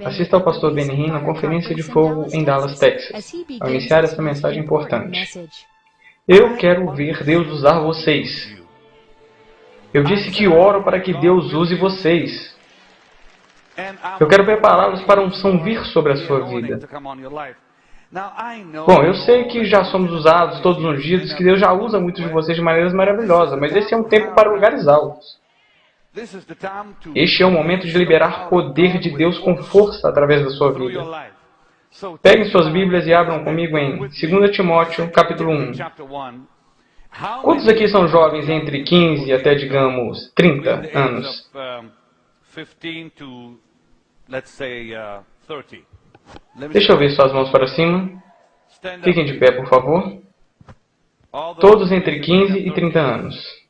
Assista ao pastor Benny Hinn na Conferência de Fogo em Dallas, Texas, ao iniciar essa mensagem importante. Eu quero ver Deus usar vocês. Eu disse que oro para que Deus use vocês. Eu quero prepará-los para a unção vir sobre a sua vida. Bom, eu sei que já somos usados, todos ungidos, que Deus já usa muitos de vocês de maneiras maravilhosas, mas esse é um tempo para lugares altos. Este é o momento de liberar poder de Deus com força através da sua vida. Peguem suas Bíblias e abram comigo em 2 Timóteo, capítulo 1. Quantos aqui são jovens entre 15 até, digamos, 30 anos? Deixa eu ver suas mãos para cima. Fiquem de pé, por favor. Todos entre 15 e 30 anos.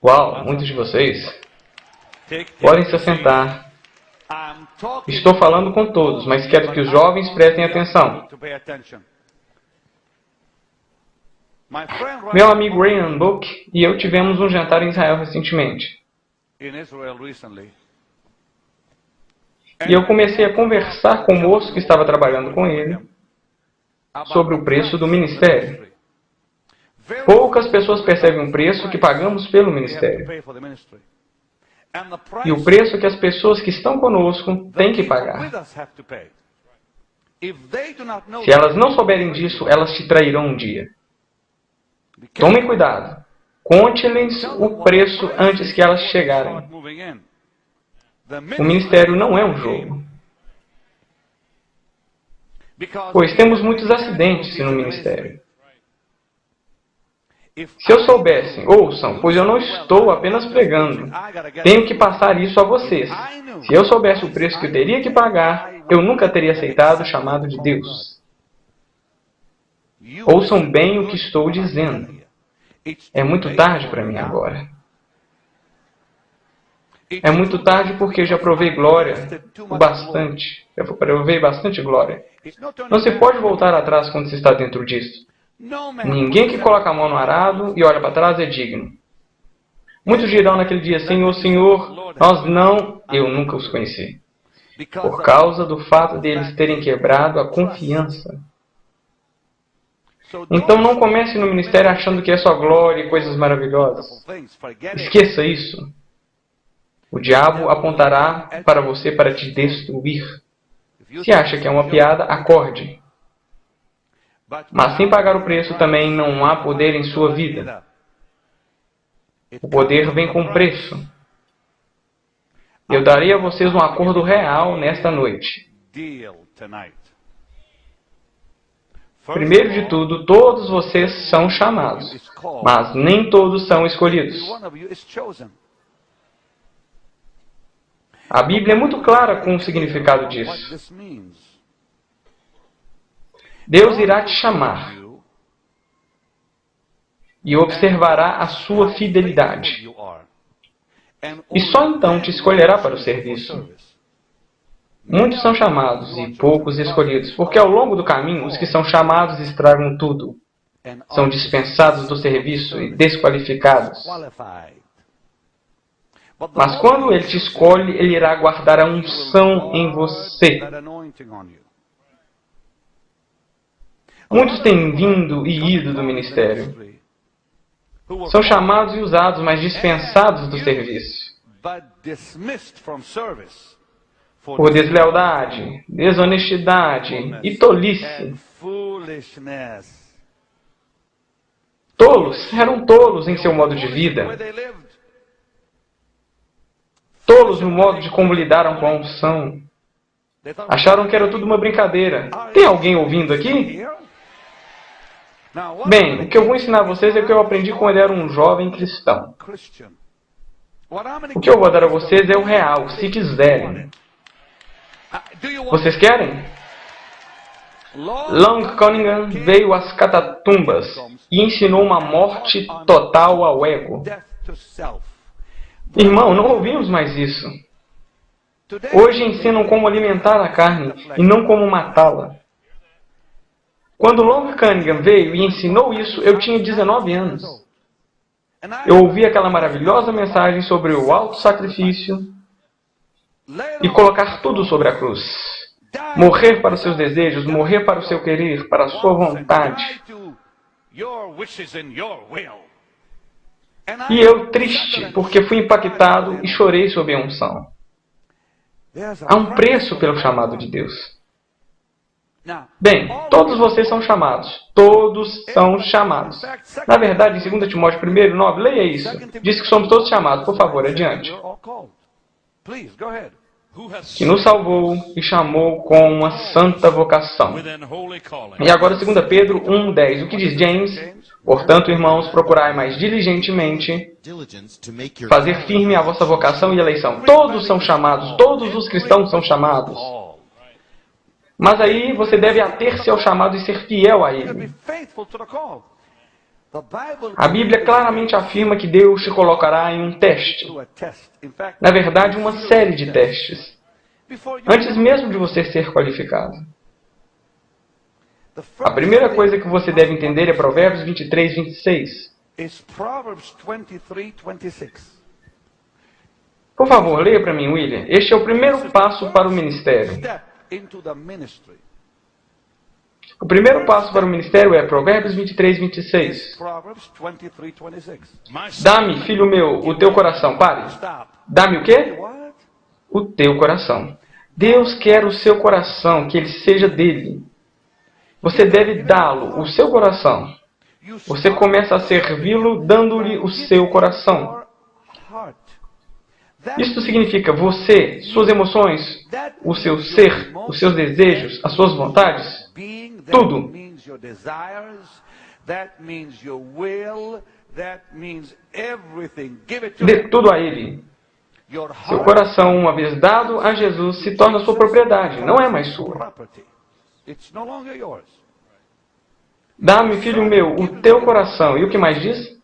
Uau, muitos de vocês. Podem se assentar. Estou falando com todos, mas quero que os jovens prestem atenção. Meu amigo Ryan Book e eu tivemos um jantar em Israel recentemente. E eu comecei a conversar com o moço que estava trabalhando com ele sobre o preço do ministério. Poucas pessoas percebem o preço que pagamos pelo ministério. E o preço que as pessoas que estão conosco têm que pagar. Se elas não souberem disso, elas te trairão um dia. Tomem cuidado. Conte-lhes o preço antes que elas chegarem. O ministério não é um jogo. Pois temos muitos acidentes no ministério. Se eu soubesse, ouçam, pois eu não estou apenas pregando. Tenho que passar isso a vocês. Se eu soubesse o preço que eu teria que pagar, eu nunca teria aceitado o chamado de Deus. Ouçam bem o que estou dizendo. É muito tarde para mim agora. É muito tarde porque já provei glória o bastante. Já provei bastante glória. Não se pode voltar atrás quando se está dentro disso. Ninguém que coloca a mão no arado e olha para trás é digno. Muitos dirão naquele dia, Senhor, Senhor, eu nunca os conheci. Por causa do fato deles terem quebrado a confiança. Então não comece no ministério achando que é só glória e coisas maravilhosas. Esqueça isso. O diabo apontará para você para te destruir. Se acha que é uma piada, acorde. Mas sem pagar o preço também não há poder em sua vida. O poder vem com preço. Eu darei a vocês um acordo real nesta noite. Primeiro de tudo, todos vocês são chamados, mas nem todos são escolhidos. A Bíblia é muito clara com o significado disso. Deus irá te chamar e observará a sua fidelidade. E só então te escolherá para o serviço. Muitos são chamados e poucos escolhidos, porque ao longo do caminho os que são chamados estragam tudo. São dispensados do serviço e desqualificados. Mas quando Ele te escolhe, Ele irá guardar a unção em você. Muitos têm vindo e ido do ministério. São chamados e usados, mas dispensados do serviço. Por deslealdade, desonestidade e tolice. Tolos eram tolos em seu modo de vida. Tolos no modo de como lidaram com a unção. Acharam que era tudo uma brincadeira. Tem alguém ouvindo aqui? Bem, o que eu vou ensinar a vocês é o que eu aprendi quando eu era um jovem cristão. O que eu vou dar a vocês é o real, se quiserem. Vocês querem? Long Cunningham veio às catatumbas e ensinou uma morte total ao ego. Irmão, não ouvimos mais isso. Hoje ensinam como alimentar a carne e não como matá-la. Quando Long Cunningham veio e ensinou isso, eu tinha 19 anos. Eu ouvi aquela maravilhosa mensagem sobre o auto-sacrifício e colocar tudo sobre a cruz. Morrer para os seus desejos, morrer para o seu querer, para a sua vontade. E eu triste, porque fui impactado e chorei sob a unção. Há um preço pelo chamado de Deus. Bem, todos vocês são chamados. Todos são chamados. Na verdade, em 2 Timóteo 1:9, leia isso. Diz que somos todos chamados. Por favor, adiante. Que nos salvou e chamou com uma santa vocação. E agora 2 Pedro 1:10. O que diz James? Portanto, irmãos, procurai mais diligentemente fazer firme a vossa vocação e eleição. Todos são chamados. Todos os cristãos são chamados. Mas aí você deve ater-se ao chamado e ser fiel a ele. A Bíblia claramente afirma que Deus te colocará em um teste. Na verdade, uma série de testes. Antes mesmo de você ser qualificado. A primeira coisa que você deve entender é Provérbios 23:26. Por favor, leia para mim, William. Este é o primeiro passo para o ministério. O primeiro passo para o ministério é Provérbios 23:26. Dá-me, filho meu, o teu coração. Pare. Dá-me o quê? O teu coração. Deus quer o seu coração, que ele seja dele. Você deve dá-lo, o seu coração. Você começa a servi-lo dando-lhe o seu coração. Isto significa você, suas emoções, o seu ser, os seus desejos, as suas vontades, tudo. Dê tudo a Ele. Seu coração, uma vez dado a Jesus, se torna sua propriedade, não é mais sua. Dá-me, filho meu, o teu coração. E o que mais diz?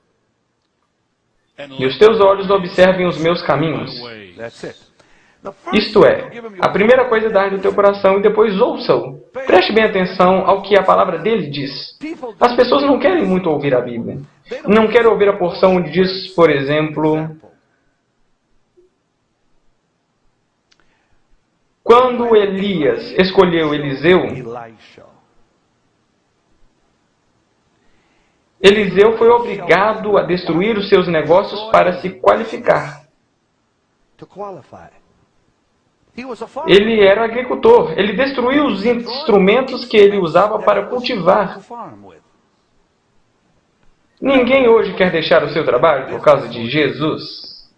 E os teus olhos observem os meus caminhos. Isto é, a primeira coisa é dar-lhe o teu coração e depois ouça-o. Preste bem atenção ao que a palavra dele diz. As pessoas não querem muito ouvir a Bíblia. Não querem ouvir a porção onde diz, por exemplo, quando Elias escolheu Eliseu, Eliseu foi obrigado a destruir os seus negócios para se qualificar. Ele era agricultor. Ele destruiu os instrumentos que ele usava para cultivar. Ninguém hoje quer deixar o seu trabalho por causa de Jesus.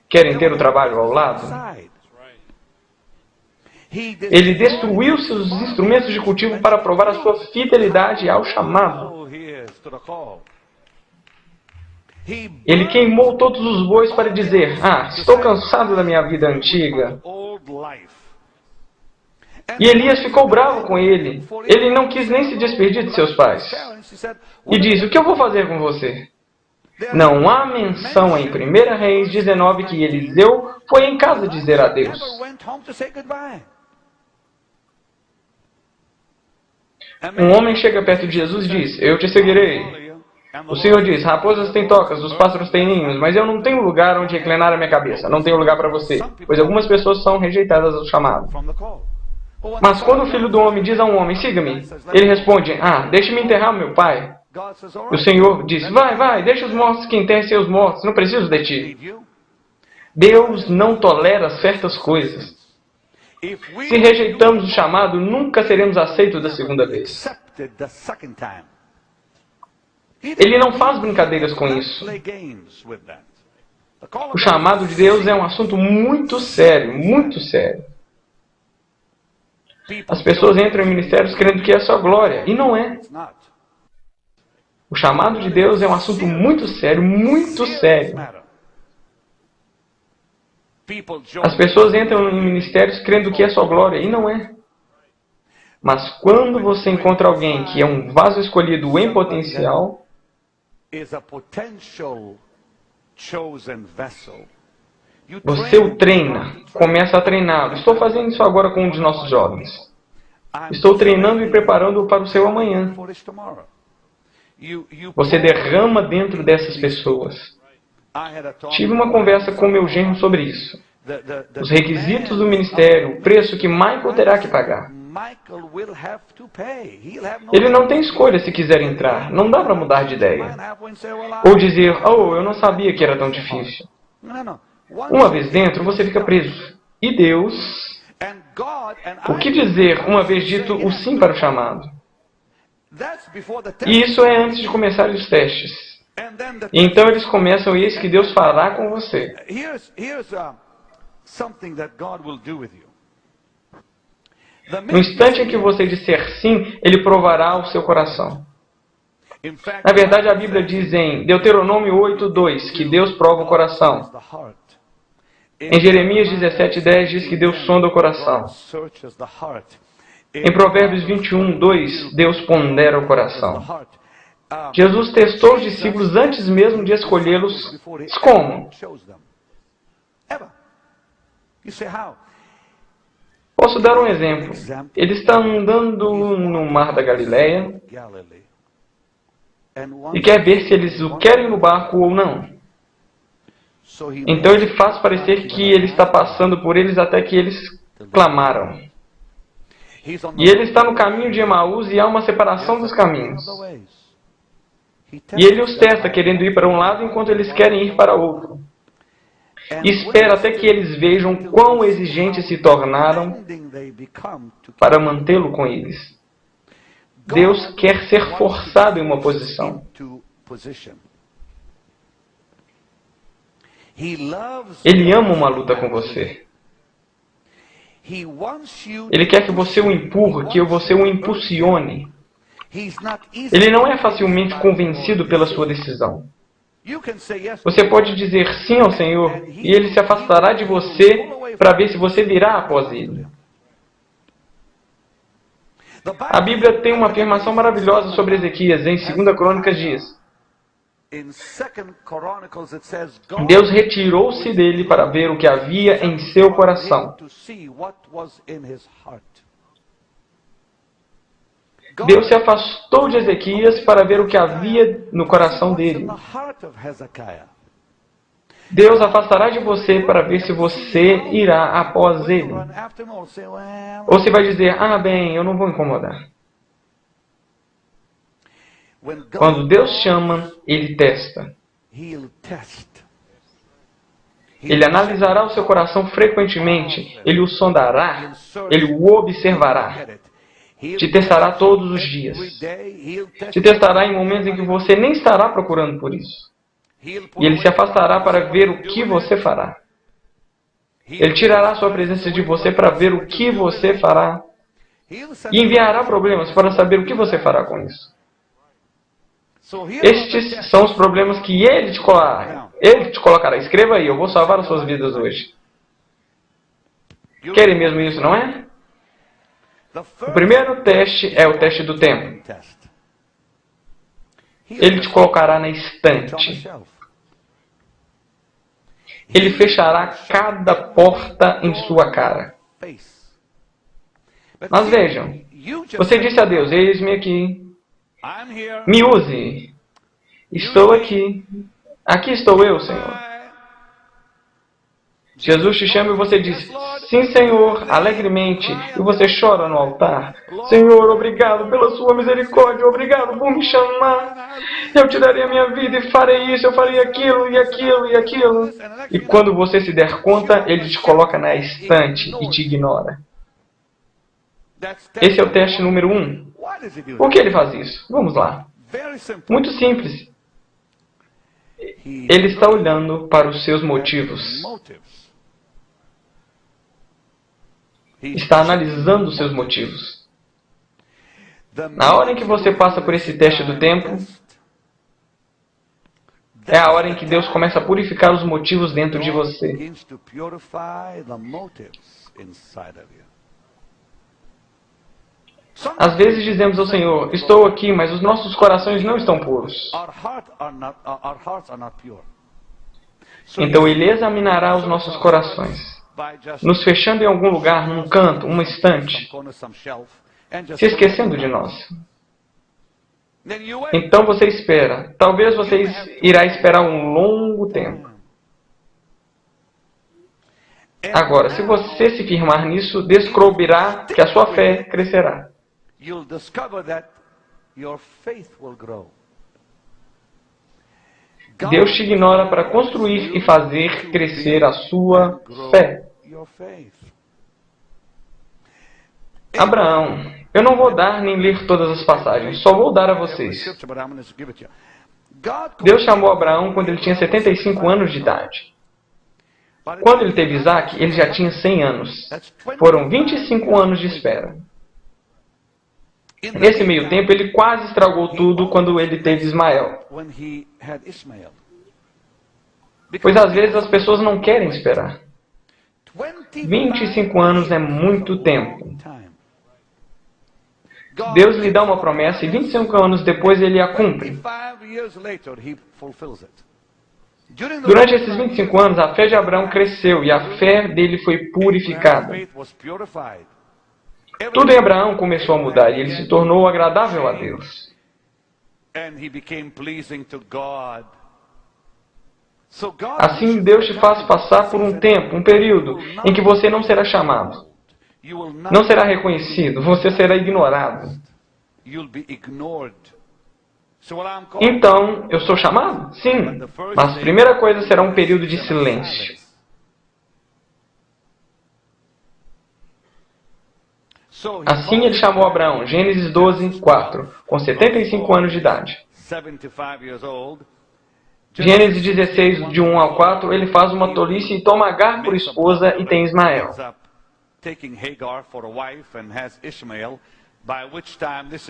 Querem ter o trabalho ao lado. Ele destruiu seus instrumentos de cultivo para provar a sua fidelidade ao chamado. Ele queimou todos os bois para dizer, estou cansado da minha vida antiga. E Elias ficou bravo com ele. Ele não quis nem se despedir de seus pais. E diz, o que eu vou fazer com você? Não há menção em 1 Reis 19 que Eliseu foi em casa dizer adeus. Um homem chega perto de Jesus e diz, eu te seguirei. O Senhor diz, raposas têm tocas, os pássaros têm ninhos, mas eu não tenho lugar onde reclinar a minha cabeça. Não tenho lugar para você, pois algumas pessoas são rejeitadas ao chamado. Mas quando o Filho do Homem diz a um homem, siga-me, ele responde, deixe-me enterrar meu pai. O Senhor diz, vai, deixa os mortos que enterrem seus mortos, não preciso de ti. Deus não tolera certas coisas. Se rejeitamos o chamado, nunca seremos aceitos da segunda vez. Ele não faz brincadeiras com isso. O chamado de Deus é um assunto muito sério, muito sério. As pessoas entram em ministérios crendo que é só glória, e não é. O chamado de Deus é um assunto muito sério, muito sério. As pessoas entram em ministérios crendo que é só glória, e não é. Mas quando você encontra alguém que é um vaso escolhido em potencial, você o treina, começa a treiná-lo. Estou fazendo isso agora com um de nossos jovens. Estou treinando e preparando-o para o seu amanhã. Você derrama dentro dessas pessoas. Tive uma conversa com meu genro sobre isso. os requisitos do ministério, o preço que Michael terá que pagar. Ele não tem escolha se quiser entrar. Não dá para mudar de ideia. Ou dizer, oh, eu não sabia que era tão difícil. Uma vez dentro, você fica preso. E Deus... O que dizer uma vez dito o sim para o chamado? E isso é antes de começar os testes. E então eles começam, e eis que Deus fará com você. No instante em que você disser sim, Ele provará o seu coração. Na verdade, a Bíblia diz em Deuteronômio 8:2 que Deus prova o coração. Em Jeremias 17:10 diz que Deus sonda o coração. Em Provérbios 21:2, Deus pondera o coração. Jesus testou os discípulos antes mesmo de escolhê-los. Como? Posso dar um exemplo. Ele está andando no mar da Galileia e quer ver se eles o querem no barco ou não. Então ele faz parecer que ele está passando por eles até que eles clamaram. E ele está no caminho de Emaús e há uma separação dos caminhos. E ele os testa, querendo ir para um lado enquanto eles querem ir para outro. E espera até que eles vejam quão exigentes se tornaram para mantê-lo com eles. Deus quer ser forçado em uma posição. Ele ama uma luta com você. Ele quer que você o empurre, que você o impulsione. Ele não é facilmente convencido pela sua decisão. Você pode dizer sim ao Senhor e Ele se afastará de você para ver se você virá após Ele. A Bíblia tem uma afirmação maravilhosa sobre Ezequias. Em 2 Crônicas diz: Deus retirou-se dele para ver o que havia em seu coração. Deus se afastou de Ezequias para ver o que havia no coração dele. Deus afastará de você para ver se você irá após ele. Ou se vai dizer, ah, bem, eu não vou incomodar. Quando Deus chama, Ele testa. Ele analisará o seu coração frequentemente. Ele o sondará. Ele o observará. Te testará todos os dias. Te testará em momentos em que você nem estará procurando por isso. E Ele se afastará para ver o que você fará. Ele tirará sua presença de você para ver o que você fará. E enviará problemas para saber o que você fará com isso. Estes são os problemas que Ele te colocará. Ele te colocará. Escreva aí, eu vou salvar as suas vidas hoje. Querem mesmo isso, não é? O primeiro teste é o teste do tempo. Ele te colocará na estante. Ele fechará cada porta em sua cara. Mas vejam, você disse a Deus, eis-me aqui, me use, estou aqui, aqui estou eu, Senhor. Jesus te chama e você diz, sim, Senhor, alegremente, e você chora no altar. Senhor, obrigado pela sua misericórdia, obrigado por me chamar. Eu te darei a minha vida e farei isso, eu farei aquilo e aquilo e aquilo. E quando você se der conta, Ele te coloca na estante e te ignora. Esse é o teste número 1. Por que Ele faz isso? Vamos lá. Muito simples. Ele está olhando para os seus motivos. Está analisando os seus motivos. Na hora em que você passa por esse teste do tempo, é a hora em que Deus começa a purificar os motivos dentro de você. Às vezes dizemos ao Senhor, estou aqui, mas os nossos corações não estão puros. Então Ele examinará os nossos corações, nos fechando em algum lugar, num canto, uma estante, se esquecendo de nós. Então você espera. Talvez você irá esperar um longo tempo. Agora, se você se firmar nisso, descobrirá que a sua fé crescerá. Deus te ignora para construir e fazer crescer a sua fé. Abraão, eu não vou dar nem ler todas as passagens, só vou dar a vocês. Deus chamou Abraão quando ele tinha 75 anos de idade. Quando ele teve Isaac, ele já tinha 100 anos. Foram 25 anos de espera. Nesse meio tempo, ele quase estragou tudo quando ele teve Ismael. Pois às vezes as pessoas não querem esperar. 25 anos é muito tempo. Deus lhe dá uma promessa e 25 anos depois ele a cumpre. Durante esses 25 anos, a fé de Abraão cresceu e a fé dele foi purificada. Tudo em Abraão começou a mudar e ele se tornou agradável a Deus. Assim, Deus te faz passar por um tempo, um período, em que você não será chamado. Não será reconhecido, você será ignorado. Então, eu sou chamado? Sim, mas a primeira coisa será um período de silêncio. Assim ele chamou Abraão, Gênesis 12, 4, com 75 anos de idade. Gênesis 16, de 1 ao 4, ele faz uma tolice e toma Agar por esposa e tem Ismael.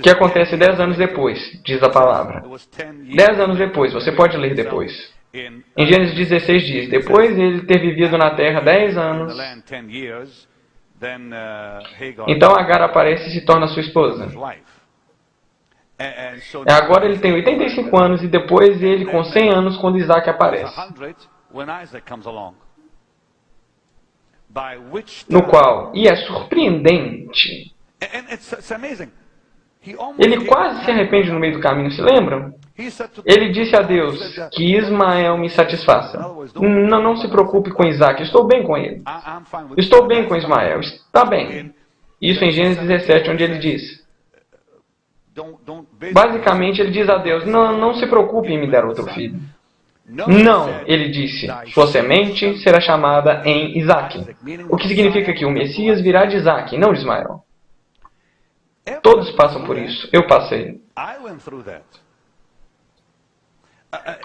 Que acontece 10 anos depois, diz a palavra. 10 anos depois, você pode ler depois. Em Gênesis 16 diz, depois de ele ter vivido na terra 10 anos, então Agar aparece e se torna sua esposa. Agora ele tem 85 anos e depois ele com 100 anos quando Isaac aparece. No qual, e é surpreendente, ele quase se arrepende no meio do caminho, se lembram? Ele disse a Deus que Ismael me satisfaça. Não se preocupe com Isaac, estou bem com ele. Estou bem com Ismael, está bem. Isso em Gênesis 17, onde ele diz. Basicamente, ele diz a Deus, não se preocupe em me dar outro filho. Não, ele disse, sua semente será chamada em Isaac. O que significa que o Messias virá de Isaac, não de Ismael. Todos passam por isso. Eu passei.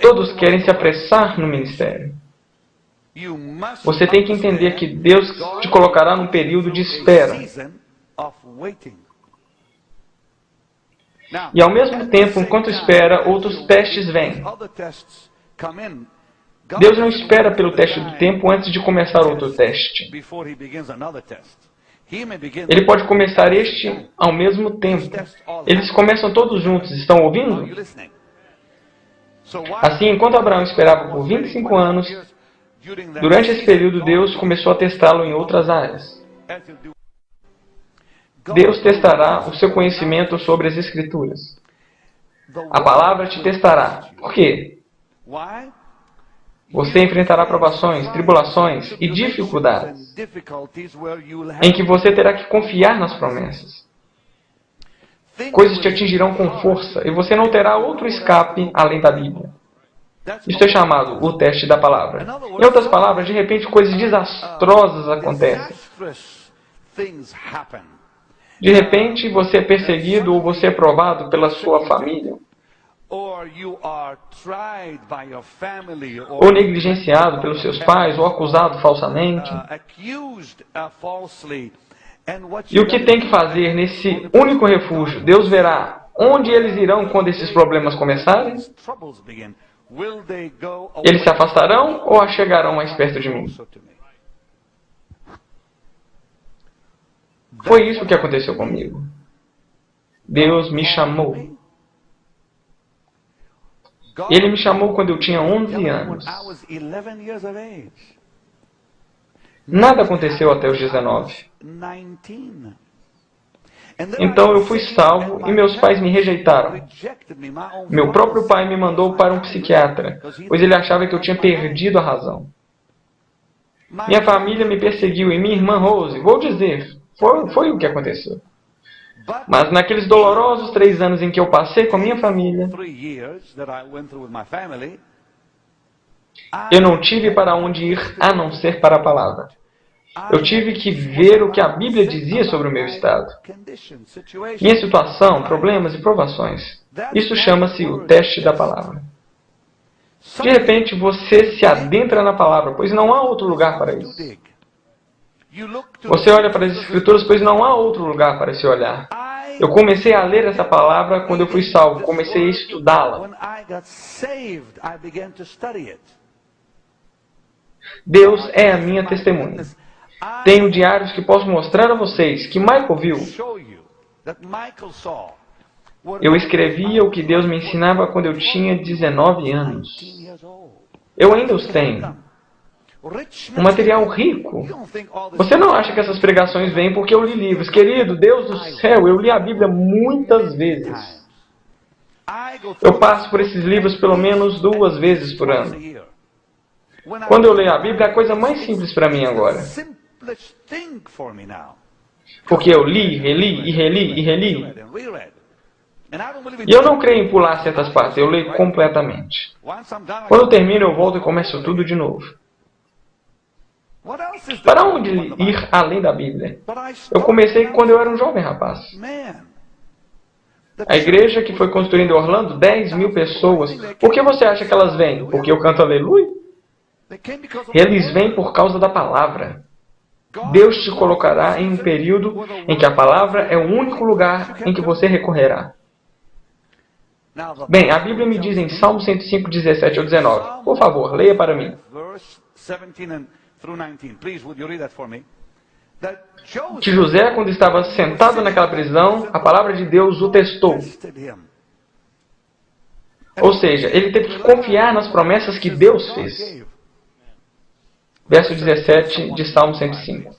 Todos querem se apressar no ministério. Você tem que entender que Deus te colocará num período de espera. E ao mesmo tempo, enquanto espera, outros testes vêm. Deus não espera pelo teste do tempo antes de começar outro teste. Ele pode começar este ao mesmo tempo. Eles começam todos juntos. Estão ouvindo? Assim, enquanto Abraão esperava por 25 anos, durante esse período Deus começou a testá-lo em outras áreas. Deus testará o seu conhecimento sobre as Escrituras. A palavra te testará. Por quê? Você enfrentará provações, tribulações e dificuldades em que você terá que confiar nas promessas. Coisas te atingirão com força e você não terá outro escape além da Bíblia. Isto é chamado o teste da palavra. Em outras palavras, de repente coisas desastrosas acontecem. De repente você é perseguido ou você é provado pela sua família. Ou negligenciado pelos seus pais, ou acusado falsamente. E o que tem que fazer nesse único refúgio? Deus verá onde eles irão quando esses problemas começarem. Eles se afastarão ou chegarão mais perto de mim? Foi isso que aconteceu comigo. Deus me chamou. Ele me chamou quando eu tinha 11 anos. Nada aconteceu até os 19. Então eu fui salvo e meus pais me rejeitaram. Meu próprio pai me mandou para um psiquiatra, pois ele achava que eu tinha perdido a razão. Minha família me perseguiu e minha irmã Rose, vou dizer, foi o que aconteceu. Mas naqueles dolorosos 3 anos em que eu passei com a minha família, eu não tive para onde ir a não ser para a palavra. Eu tive que ver o que a Bíblia dizia sobre o meu estado. Minha situação, problemas e provações. Isso chama-se o teste da palavra. De repente você se adentra na palavra, pois não há outro lugar para isso. Você olha para as Escrituras, pois não há outro lugar para se olhar. Eu comecei a ler essa palavra quando eu fui salvo, comecei a estudá-la. Deus é a minha testemunha. Tenho diários que posso mostrar a vocês que Michael viu. Eu escrevia o que Deus me ensinava quando eu tinha 19 anos. Eu ainda os tenho. Um material rico. Você não acha que essas pregações vêm porque eu li livros? Querido, Deus do céu, eu li a Bíblia muitas vezes. Eu passo por esses livros pelo menos 2 vezes por ano. Quando eu leio a Bíblia, é a coisa mais simples para mim agora. Porque eu li, reli e reli e reli. E eu não creio em pular certas partes, eu leio completamente. Quando eu termino, eu volto e começo tudo de novo. Para onde ir além da Bíblia? Eu comecei quando eu era um jovem rapaz. A igreja que foi construída em Orlando, 10.000 pessoas. Por que você acha que elas vêm? Porque eu canto aleluia? Eles vêm por causa da palavra. Deus te colocará em um período em que a palavra é o único lugar em que você recorrerá. Bem, a Bíblia me diz em Salmo 105, 17 ao 19. Por favor, leia para mim. Que José, quando estava sentado naquela prisão, a palavra de Deus o testou. Ou seja, ele teve que confiar nas promessas que Deus fez. Verso 17 de Salmo 105.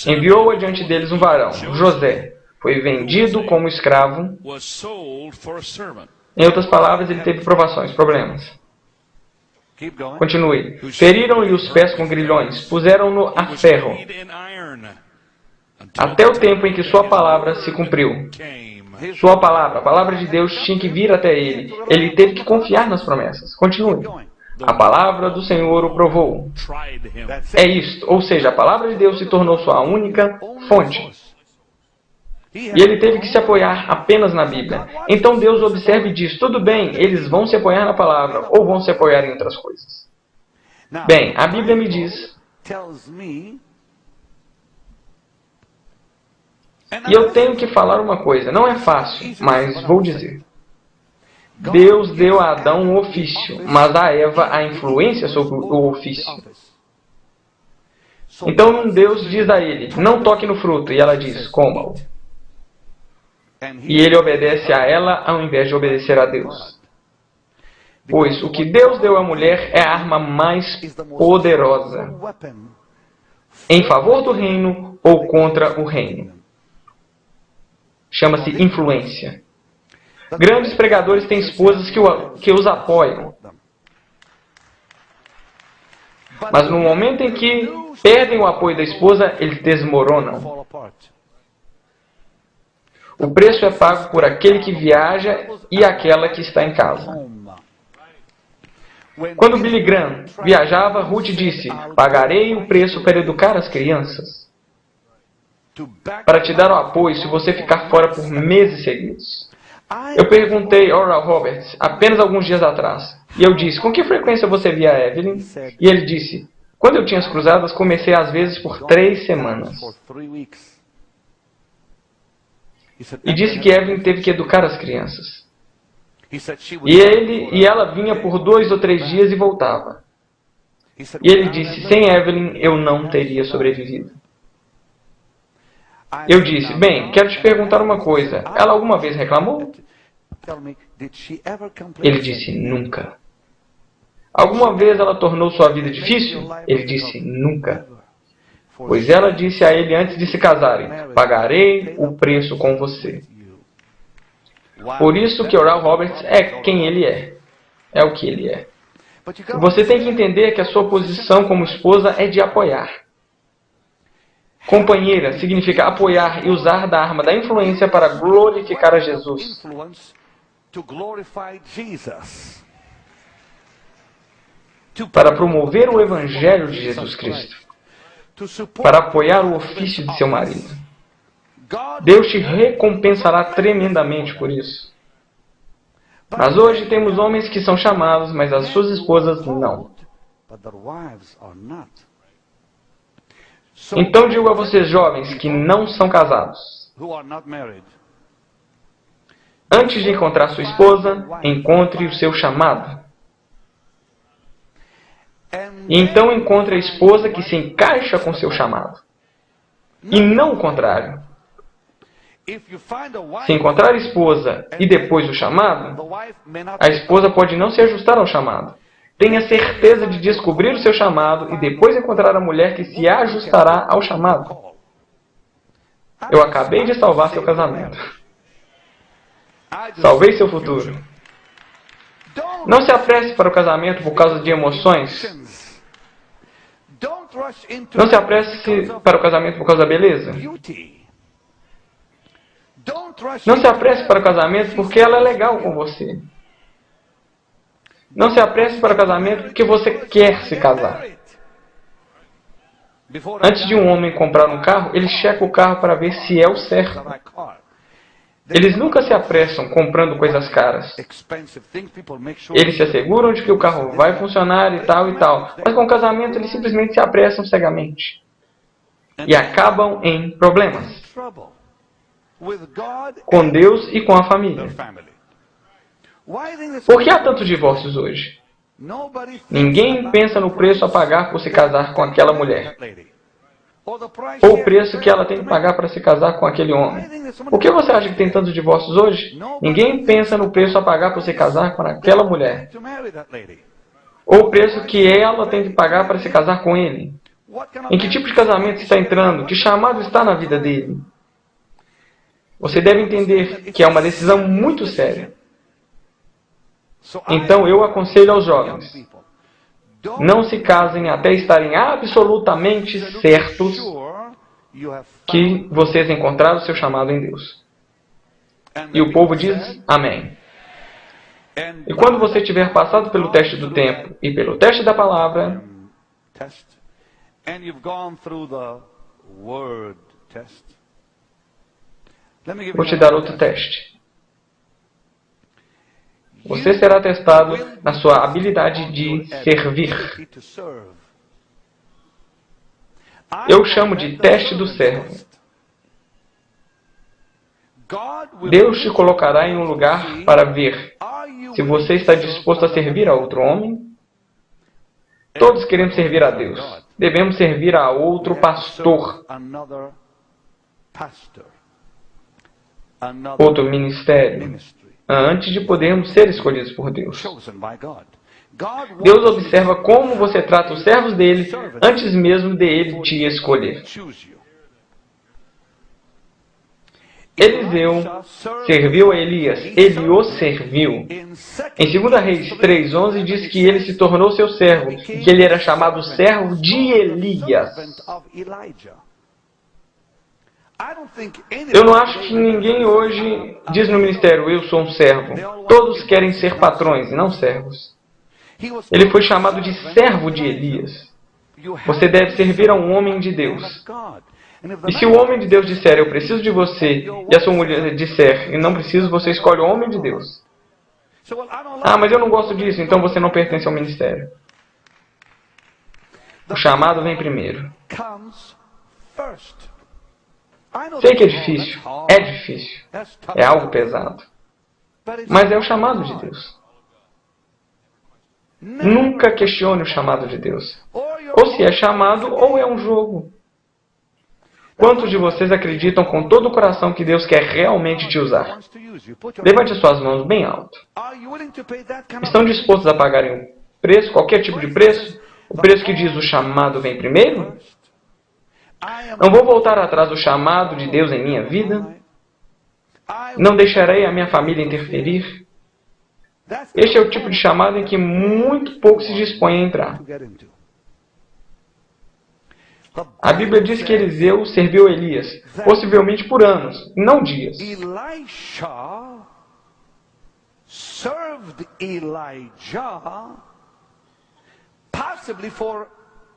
Enviou adiante deles um varão, José. Foi vendido como escravo. Em outras palavras, ele teve provações, problemas. Continue. Feriram-lhe os pés com grilhões, puseram-no a ferro, até o tempo em que sua palavra se cumpriu. Sua palavra, a palavra de Deus, tinha que vir até ele. Ele teve que confiar nas promessas. Continue. A palavra do Senhor o provou. É isto, ou seja, a palavra de Deus se tornou sua única fonte. E ele teve que se apoiar apenas na Bíblia. Então Deus observa e diz, tudo bem, eles vão se apoiar na palavra, ou vão se apoiar em outras coisas. Bem, a Bíblia me diz, e eu tenho que falar uma coisa, não é fácil, mas vou dizer. Deus deu a Adão um ofício, mas a Eva a influência sobre o ofício. Então Deus diz a ele, não toque no fruto, e ela diz, coma-o. E ele obedece a ela ao invés de obedecer a Deus. Pois o que Deus deu à mulher é a arma mais poderosa em favor do reino ou contra o reino. Chama-se influência. Grandes pregadores têm esposas que os apoiam. Mas no momento em que perdem o apoio da esposa, eles desmoronam. O preço é pago por aquele que viaja e aquela que está em casa. Quando Billy Graham viajava, Ruth disse, pagarei o preço para educar as crianças, para te dar o apoio se você ficar fora por meses seguidos. Eu perguntei a Oral Roberts apenas alguns dias atrás, e eu disse, com que frequência você via a Evelyn? E ele disse, quando eu tinha as cruzadas, comecei às vezes por 3 semanas. E disse que Evelyn teve que educar as crianças. E ela vinha por 2 ou 3 dias e voltava. E ele disse, sem Evelyn eu não teria sobrevivido. Eu disse, bem, quero te perguntar uma coisa. Ela alguma vez reclamou? Ele disse, nunca. Alguma vez ela tornou sua vida difícil? Ele disse, nunca. Pois ela disse a ele antes de se casarem, pagarei o preço com você. Por isso que Oral Roberts é quem ele é. É o que ele é. Você tem que entender que a sua posição como esposa é de apoiar. Companheira significa apoiar e usar da arma da influência para glorificar a Jesus. Para promover o Evangelho de Jesus Cristo. Para apoiar o ofício de seu marido. Deus te recompensará tremendamente por isso. Mas hoje temos homens que são chamados, mas as suas esposas não. Então digo a vocês jovens que não são casados. Antes de encontrar sua esposa, encontre o seu chamado. E então encontre a esposa que se encaixa com seu chamado. E não o contrário. Se encontrar a esposa e depois o chamado, a esposa pode não se ajustar ao chamado. Tenha certeza de descobrir o seu chamado e depois encontrar a mulher que se ajustará ao chamado. Eu acabei de salvar seu casamento. Salvei seu futuro. Não se apresse para o casamento por causa de emoções. Não se apresse para o casamento por causa da beleza. Não se apresse para o casamento porque ela é legal com você. Não se apresse para o casamento porque você quer se casar. Antes de um homem comprar um carro, ele checa o carro para ver se é o certo. Eles nunca se apressam comprando coisas caras. Eles se asseguram de que o carro vai funcionar e tal e tal. Mas com o casamento, eles simplesmente se apressam cegamente. E acabam em problemas. Com Deus e com a família. Por que há tantos divórcios hoje? Ninguém pensa no preço a pagar por se casar com aquela mulher. Ou o preço que ela tem que pagar para se casar com aquele homem. Por que você acha que tem tantos divórcios hoje? Ninguém pensa no preço a pagar por se casar com aquela mulher. Ou o preço que ela tem que pagar para se casar com ele. Em que tipo de casamento está entrando? Que chamado está na vida dele? Você deve entender que é uma decisão muito séria. Então eu aconselho aos jovens, não se casem até estarem absolutamente certos que vocês encontraram o seu chamado em Deus. E o povo diz amém. E quando você tiver passado pelo teste do tempo e pelo teste da palavra, vou te dar outro teste. Você será testado na sua habilidade de servir. Eu chamo de teste do servo. Deus te colocará em um lugar para ver se você está disposto a servir a outro homem. Todos queremos servir a Deus. Devemos servir a outro pastor. Outro ministério. Antes de podermos ser escolhidos por Deus. Deus observa como você trata os servos dele antes mesmo de ele te escolher. Eliseu serviu a Elias. Ele o serviu. Em 2 Reis 3:11 diz que ele se tornou seu servo e que ele era chamado servo de Elias. Eu não acho que ninguém hoje diz no ministério, eu sou um servo. Todos querem ser patrões e não servos. Ele foi chamado de servo de Elias. Você deve servir a um homem de Deus. E se o homem de Deus disser, eu preciso de você, e a sua mulher disser, eu não preciso, você escolhe o homem de Deus. Ah, mas eu não gosto disso, então você não pertence ao ministério. O chamado vem primeiro. Sei que é difícil. É difícil. É algo pesado. Mas é o chamado de Deus. Nunca questione o chamado de Deus. Ou se é chamado, ou é um jogo. Quantos de vocês acreditam com todo o coração que Deus quer realmente te usar? Levante suas mãos bem alto. Estão dispostos a pagarem um preço, qualquer tipo de preço? O preço que diz o chamado vem primeiro? Não vou voltar atrás do chamado de Deus em minha vida. Não deixarei a minha família interferir. Este é o tipo de chamado em que muito pouco se dispõe a entrar. A Bíblia diz que Eliseu serviu Elias, possivelmente por anos, não dias. Elisha served Elijah possibly for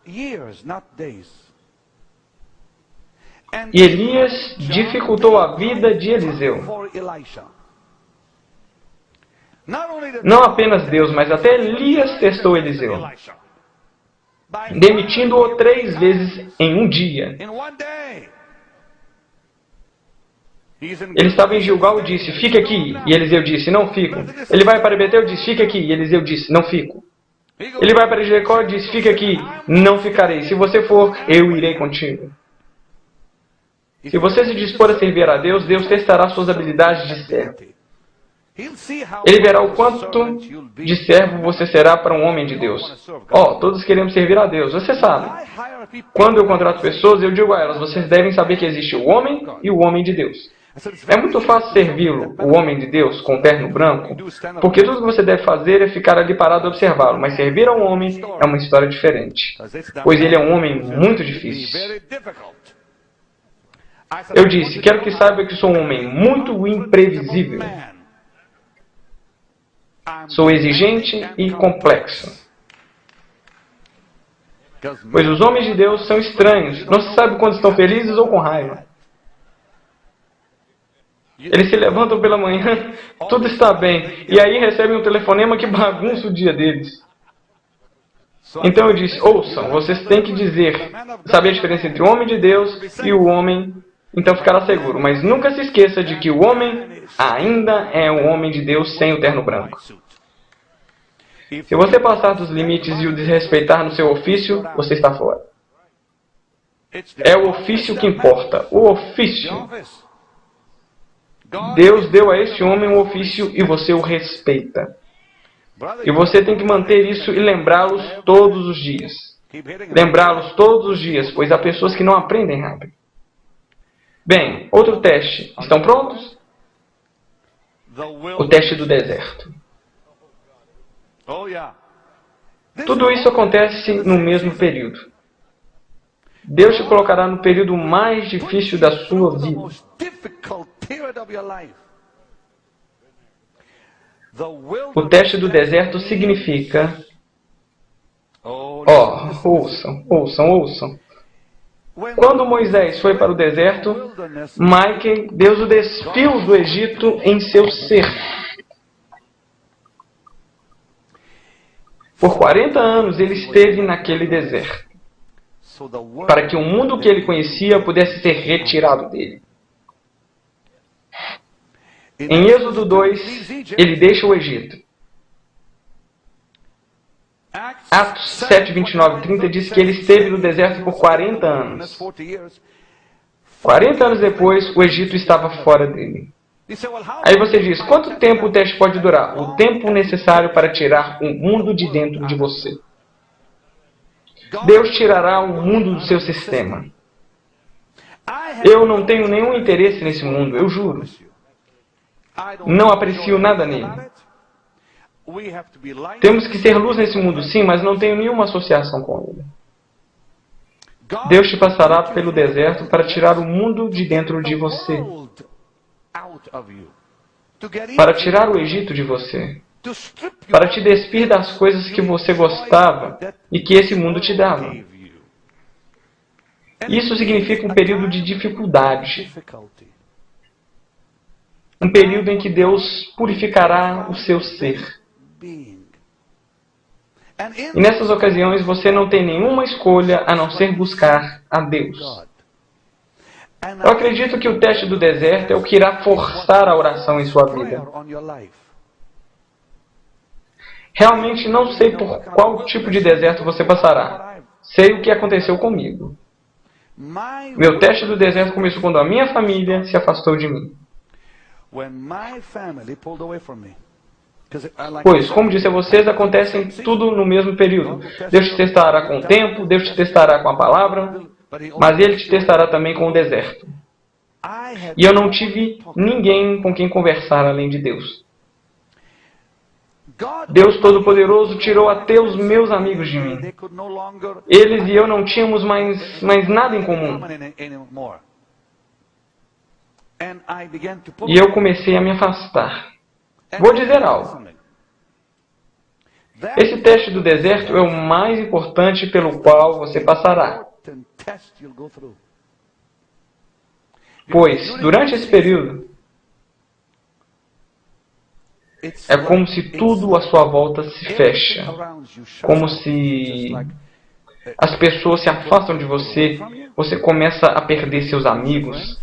years, not days. E Elias dificultou a vida de Eliseu. Não apenas Deus, mas até Elias testou Eliseu, demitindo-o 3 vezes em um dia. Ele estava em Gilgal e disse, fica aqui. E Eliseu disse, não fico. Ele vai para Betel e disse, fica aqui. E Eliseu disse, não fico. Ele vai para Jericó e disse, fica aqui. Não ficarei. Se você for, eu irei contigo. Se você se dispor a servir a Deus, Deus testará suas habilidades de servo. Ele verá o quanto de servo você será para um homem de Deus. Todos queremos servir a Deus, você sabe. Quando eu contrato pessoas, eu digo a elas, vocês devem saber que existe o homem e o homem de Deus. É muito fácil servi-lo, o homem de Deus, com terno branco, porque tudo que você deve fazer é ficar ali parado e observá-lo. Mas servir a um homem é uma história diferente, pois ele é um homem muito difícil. Eu disse, quero que saiba que sou um homem muito imprevisível. Sou exigente e complexo. Pois os homens de Deus são estranhos. Não se sabe quando estão felizes ou com raiva. Eles se levantam pela manhã, tudo está bem. E aí recebem um telefonema que bagunça o dia deles. Então eu disse, ouçam, vocês têm que saber a diferença entre o homem de Deus e o homem, então ficará seguro. Mas nunca se esqueça de que o homem ainda é um homem de Deus sem o terno branco. Se você passar dos limites e o desrespeitar no seu ofício, você está fora. É o ofício que importa. O ofício. Deus deu a este homem um ofício e você o respeita. E você tem que manter isso e lembrá-los todos os dias. Lembrá-los todos os dias, pois há pessoas que não aprendem rápido. Bem, outro teste. Estão prontos? O teste do deserto. Tudo isso acontece no mesmo período. Deus te colocará no período mais difícil da sua vida. O teste do deserto significa... ouçam. Quando Moisés foi para o deserto, Deus o despiu do Egito em seu cerco. Por 40 anos ele esteve naquele deserto, para que o mundo que ele conhecia pudesse ser retirado dele. Em Êxodo 2, ele deixa o Egito. Atos 7, 29 e 30 diz que ele esteve no deserto por 40 anos. 40 anos depois, o Egito estava fora dele. Aí você diz, quanto tempo o teste pode durar? O tempo necessário para tirar o mundo de dentro de você. Deus tirará o mundo do seu sistema. Eu não tenho nenhum interesse nesse mundo, eu juro. Não aprecio nada nele. Temos que ser luz nesse mundo, sim, mas não tenho nenhuma associação com ele. Deus te passará pelo deserto para tirar o mundo de dentro de você. Para tirar o Egito de você. Para te despir das coisas que você gostava e que esse mundo te dava. Isso significa um período de dificuldade. Um período em que Deus purificará o seu ser. E nessas ocasiões você não tem nenhuma escolha a não ser buscar a Deus. Eu acredito que o teste do deserto é o que irá forçar a oração em sua vida. Realmente não sei por qual tipo de deserto você passará. Sei o que aconteceu comigo. Meu teste do deserto começou quando a minha família se afastou de mim. Pois, como disse a vocês, acontecem tudo no mesmo período. Deus te testará com o tempo, Deus te testará com a palavra, mas Ele te testará também com o deserto. E eu não tive ninguém com quem conversar além de Deus. Deus Todo-Poderoso tirou até os meus amigos de mim. Eles e eu não tínhamos mais nada em comum. E eu comecei a me afastar. Vou dizer algo. Esse teste do deserto é o mais importante pelo qual você passará. Pois, durante esse período, é como se tudo à sua volta se fecha. Como se as pessoas se afastam de você. Você começa a perder seus amigos.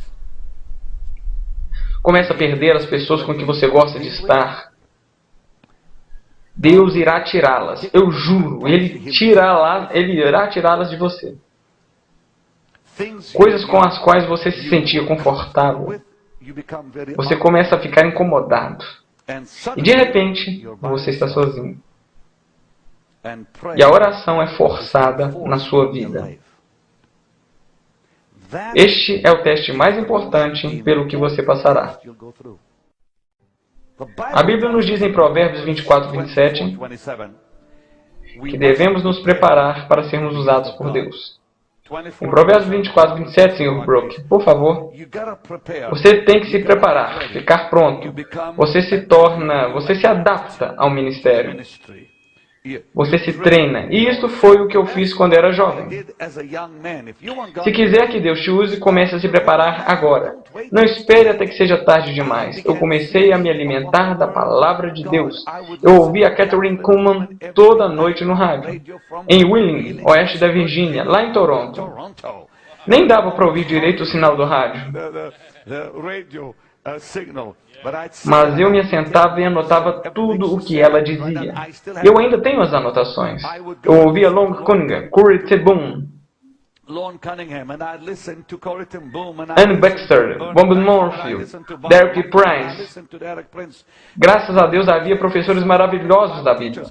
Começa a perder as pessoas com que você gosta de estar. Deus irá tirá-las. Eu juro. Ele irá tirá-las de você. Coisas com as quais você se sentia confortável. Você começa a ficar incomodado. E de repente, você está sozinho. E a oração é forçada na sua vida. Este é o teste mais importante pelo que você passará. A Bíblia nos diz em Provérbios 24, 27, que devemos nos preparar para sermos usados por Deus. Em Provérbios 24, 27, Sr. Brooke, por favor, você tem que se preparar, ficar pronto. Você se adapta ao ministério. Você se treina. E isso foi o que eu fiz quando era jovem. Se quiser que Deus te use, comece a se preparar agora. Não espere até que seja tarde demais. Eu comecei a me alimentar da palavra de Deus. Eu ouvi a Catherine Kuhlman toda noite no rádio. Em Wheeling, oeste da Virgínia, lá em Toronto. Nem dava para ouvir direito o sinal do rádio. Mas eu me assentava e anotava tudo o que ela dizia. Eu ainda tenho as anotações. Eu ouvia Lon Cunningham, Corrie ten Boom, Anne Baxter, Bob Morfield, Derek Prince. Graças a Deus havia professores maravilhosos da Bíblia.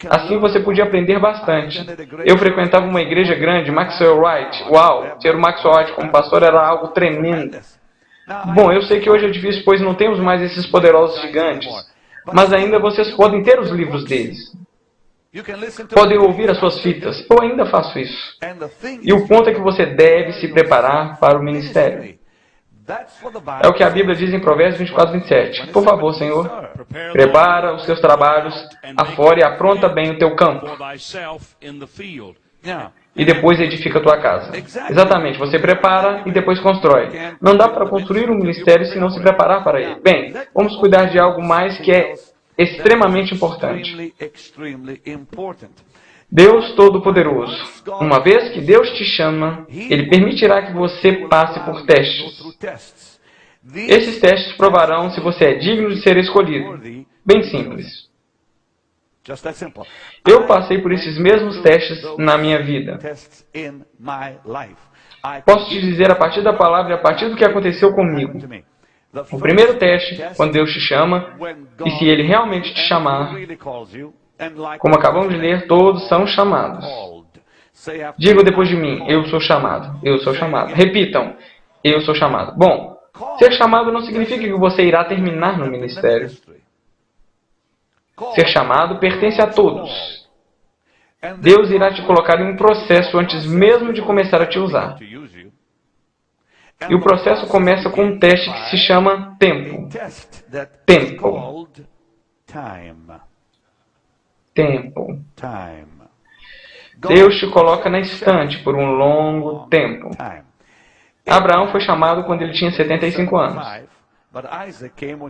Assim você podia aprender bastante. Eu frequentava uma igreja grande, Maxwell Wright. Uau, ter o Maxwell Wright como pastor era algo tremendo. Bom, eu sei que hoje é difícil, pois não temos mais esses poderosos gigantes. Mas ainda vocês podem ter os livros deles. Podem ouvir as suas fitas. Eu ainda faço isso. E o ponto é que você deve se preparar para o ministério. É o que a Bíblia diz em Provérbios 24, 27. Por favor, Senhor, prepara os seus trabalhos afora e apronta bem o teu campo. E depois edifica a tua casa. Exatamente, você prepara e depois constrói. Não dá para construir um ministério se não se preparar para ele. Bem, vamos cuidar de algo mais que é extremamente importante. Deus Todo-Poderoso. Uma vez que Deus te chama, Ele permitirá que você passe por testes. Esses testes provarão se você é digno de ser escolhido. Bem simples. Eu passei por esses mesmos testes na minha vida. Posso te dizer a partir da palavra e a partir do que aconteceu comigo. O primeiro teste, quando Deus te chama, e se Ele realmente te chamar, como acabamos de ler, todos são chamados. Digam depois de mim, eu sou chamado, eu sou chamado. Repitam, eu sou chamado. Bom, ser chamado não significa que você irá terminar no ministério. Ser chamado pertence a todos. Deus irá te colocar em um processo antes mesmo de começar a te usar. E o processo começa com um teste que se chama tempo. Tempo. Tempo. Deus te coloca na estante por um longo tempo. Abraão foi chamado quando ele tinha 75 anos.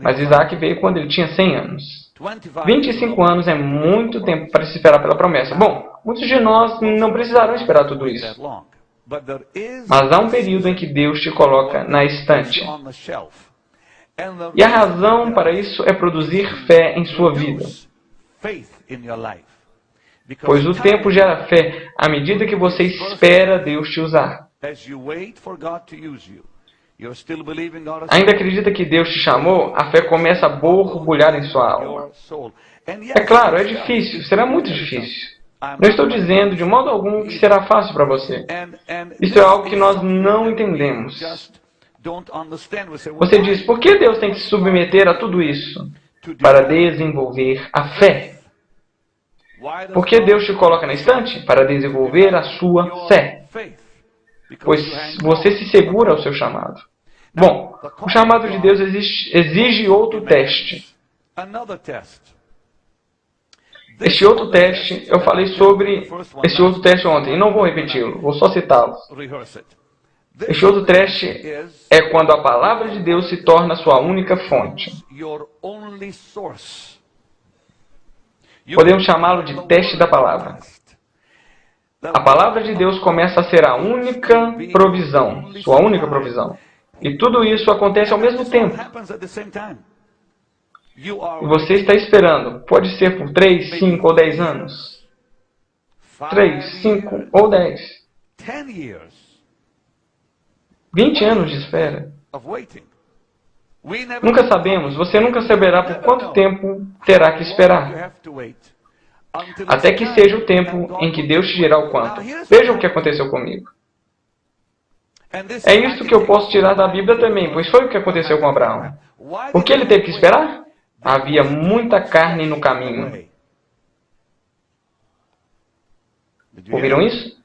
Mas Isaac veio quando ele tinha 100 anos. 25 anos é muito tempo para se esperar pela promessa. Bom, muitos de nós não precisarão esperar tudo isso. Mas há um período em que Deus te coloca na estante. E a razão para isso é produzir fé em sua vida. Pois o tempo gera fé à medida que você espera Deus te usar. Ainda acredita que Deus te chamou? A fé começa a borbulhar em sua alma. É claro, é difícil, será muito difícil. Não estou dizendo de modo algum que será fácil para você. Isso é algo que nós não entendemos. Você diz, por que Deus tem que se submeter a tudo isso? Para desenvolver a fé. Por que Deus te coloca na estante? Para desenvolver a sua fé. Pois você se segura ao seu chamado. Bom, o chamado de Deus exige outro teste. Este outro teste, eu falei sobre este outro teste ontem, e não vou repeti-lo, vou só citá-lo. Este outro teste é quando a palavra de Deus se torna sua única fonte. Podemos chamá-lo de teste da palavra. A palavra de Deus começa a ser a única provisão, sua única provisão. E tudo isso acontece ao mesmo tempo. E você está esperando. Pode ser por 3, 5 ou 10 anos. 3, 5 ou 10. 20 anos de espera. Nunca sabemos. Você nunca saberá por quanto tempo terá que esperar. Até que seja o tempo em que Deus te dirá o quanto. Veja o que aconteceu comigo. É isso que eu posso tirar da Bíblia também, pois foi o que aconteceu com Abraão. Por que ele teve que esperar? Havia muita carne no caminho. Ouviram isso?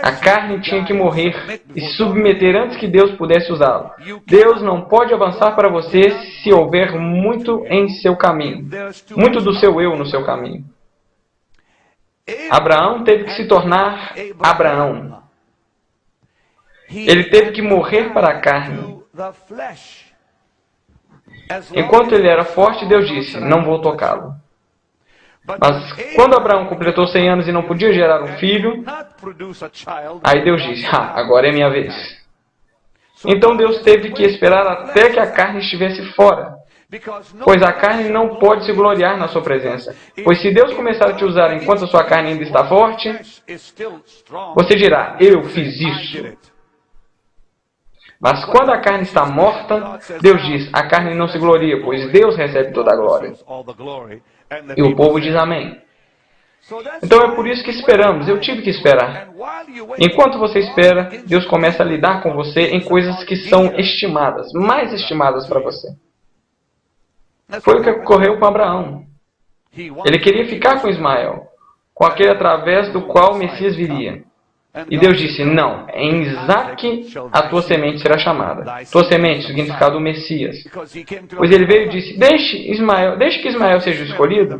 A carne tinha que morrer e se submeter antes que Deus pudesse usá-lo. Deus não pode avançar para você se houver muito em seu caminho. Muito do seu eu no seu caminho. Abraão teve que se tornar Abraão. Ele teve que morrer para a carne. Enquanto ele era forte, Deus disse, não vou tocá-lo. Mas quando Abraão completou 100 anos e não podia gerar um filho, aí Deus disse, agora é minha vez. Então Deus teve que esperar até que a carne estivesse fora. Pois a carne não pode se gloriar na sua presença. Pois se Deus começar a te usar enquanto a sua carne ainda está forte, você dirá, eu fiz isso. Mas quando a carne está morta, Deus diz, a carne não se gloria, pois Deus recebe toda a glória. E o povo diz amém. Então é por isso que esperamos, eu tive que esperar. Enquanto você espera, Deus começa a lidar com você em coisas que são estimadas, mais estimadas para você. Foi o que ocorreu com Abraão. Ele queria ficar com Ismael, com aquele através do qual o Messias viria. E Deus disse, não, em Isaque a tua semente será chamada. Tua semente, significado Messias. Pois ele veio e disse, deixe que Ismael seja o escolhido.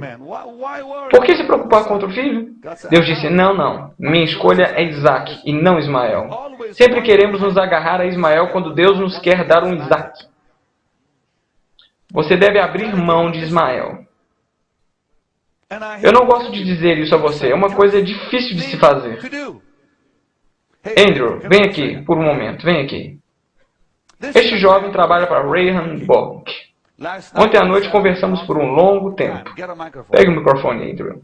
Por que se preocupar com outro filho? Deus disse, não, minha escolha é Isaque e não Ismael. Sempre queremos nos agarrar a Ismael quando Deus nos quer dar um Isaque. Você deve abrir mão de Ismael. Eu não gosto de dizer isso a você, é uma coisa difícil de se fazer. Andrew, vem aqui, por um momento, vem aqui. Este jovem trabalha para Reinhard Bonk. Ontem à noite conversamos por um longo tempo. Pegue o microfone, Andrew.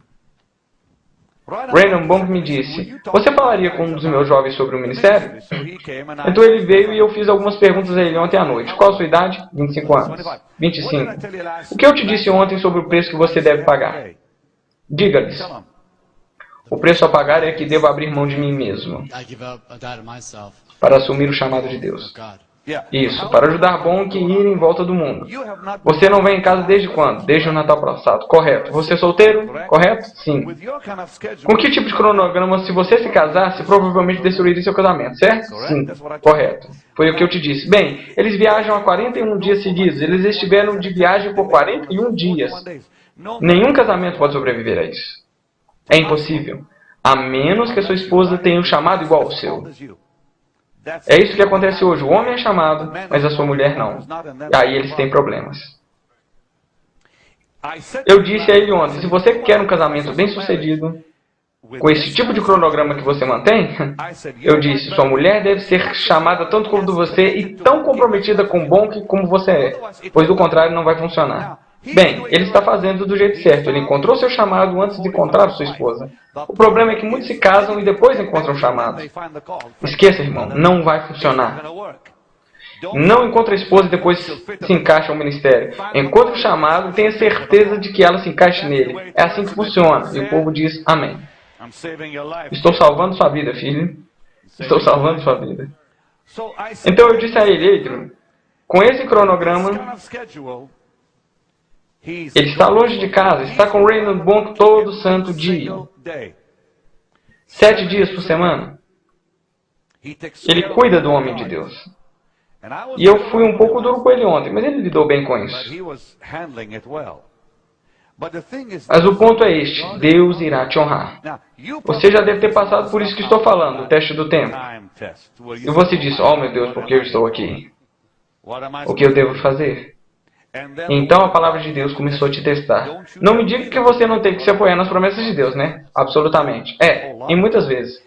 Reinhard Bonk me disse, você falaria com um dos meus jovens sobre o ministério? Então ele veio e eu fiz algumas perguntas a ele ontem à noite. Qual a sua idade? 25 anos. 25. O que eu te disse ontem sobre o preço que você deve pagar? Diga-lhes. O preço a pagar é que devo abrir mão de mim mesmo para assumir o chamado de Deus. Isso, para ajudar Bonk a ir em volta do mundo. Você não vem em casa desde quando? Desde o Natal passado. Correto. Você é solteiro? Correto? Sim. Com que tipo de cronograma, se você se casasse, provavelmente destruiria seu casamento, certo? Sim. Correto. Foi o que eu te disse. Bem, eles viajam há 41 dias seguidos. Eles estiveram de viagem por 41 dias. Nenhum casamento pode sobreviver a isso. É impossível. A menos que a sua esposa tenha um chamado igual ao seu. É isso que acontece hoje. O homem é chamado, mas a sua mulher não. E aí eles têm problemas. Eu disse a ele ontem, se você quer um casamento bem-sucedido, com esse tipo de cronograma que você mantém, eu disse, sua mulher deve ser chamada tanto quanto você e tão comprometida com o Bonk como você é, pois do contrário não vai funcionar. Bem, ele está fazendo do jeito certo. Ele encontrou seu chamado antes de encontrar sua esposa. O problema é que muitos se casam e depois encontram o chamado. Esqueça, irmão, não vai funcionar. Não encontra a esposa e depois se encaixa no ministério. Encontre o chamado e tenha certeza de que ela se encaixe nele. É assim que funciona. E o povo diz, amém. Estou salvando sua vida, filho. Estou salvando sua vida. Então eu disse a ele, Adrian, com esse cronograma, Ele está longe de casa, está com Raymond Bonk todo santo dia. 7 dias por semana. Ele cuida do homem de Deus. E eu fui um pouco duro com ele ontem, mas ele lidou bem com isso. Mas o ponto é este: Deus irá te honrar. Você já deve ter passado por isso que estou falando, o teste do tempo. E você diz: oh meu Deus, por que eu estou aqui? O que eu devo fazer? Então a palavra de Deus começou a te testar. Não me diga que você não tem que se apoiar nas promessas de Deus, né? Absolutamente. E muitas vezes.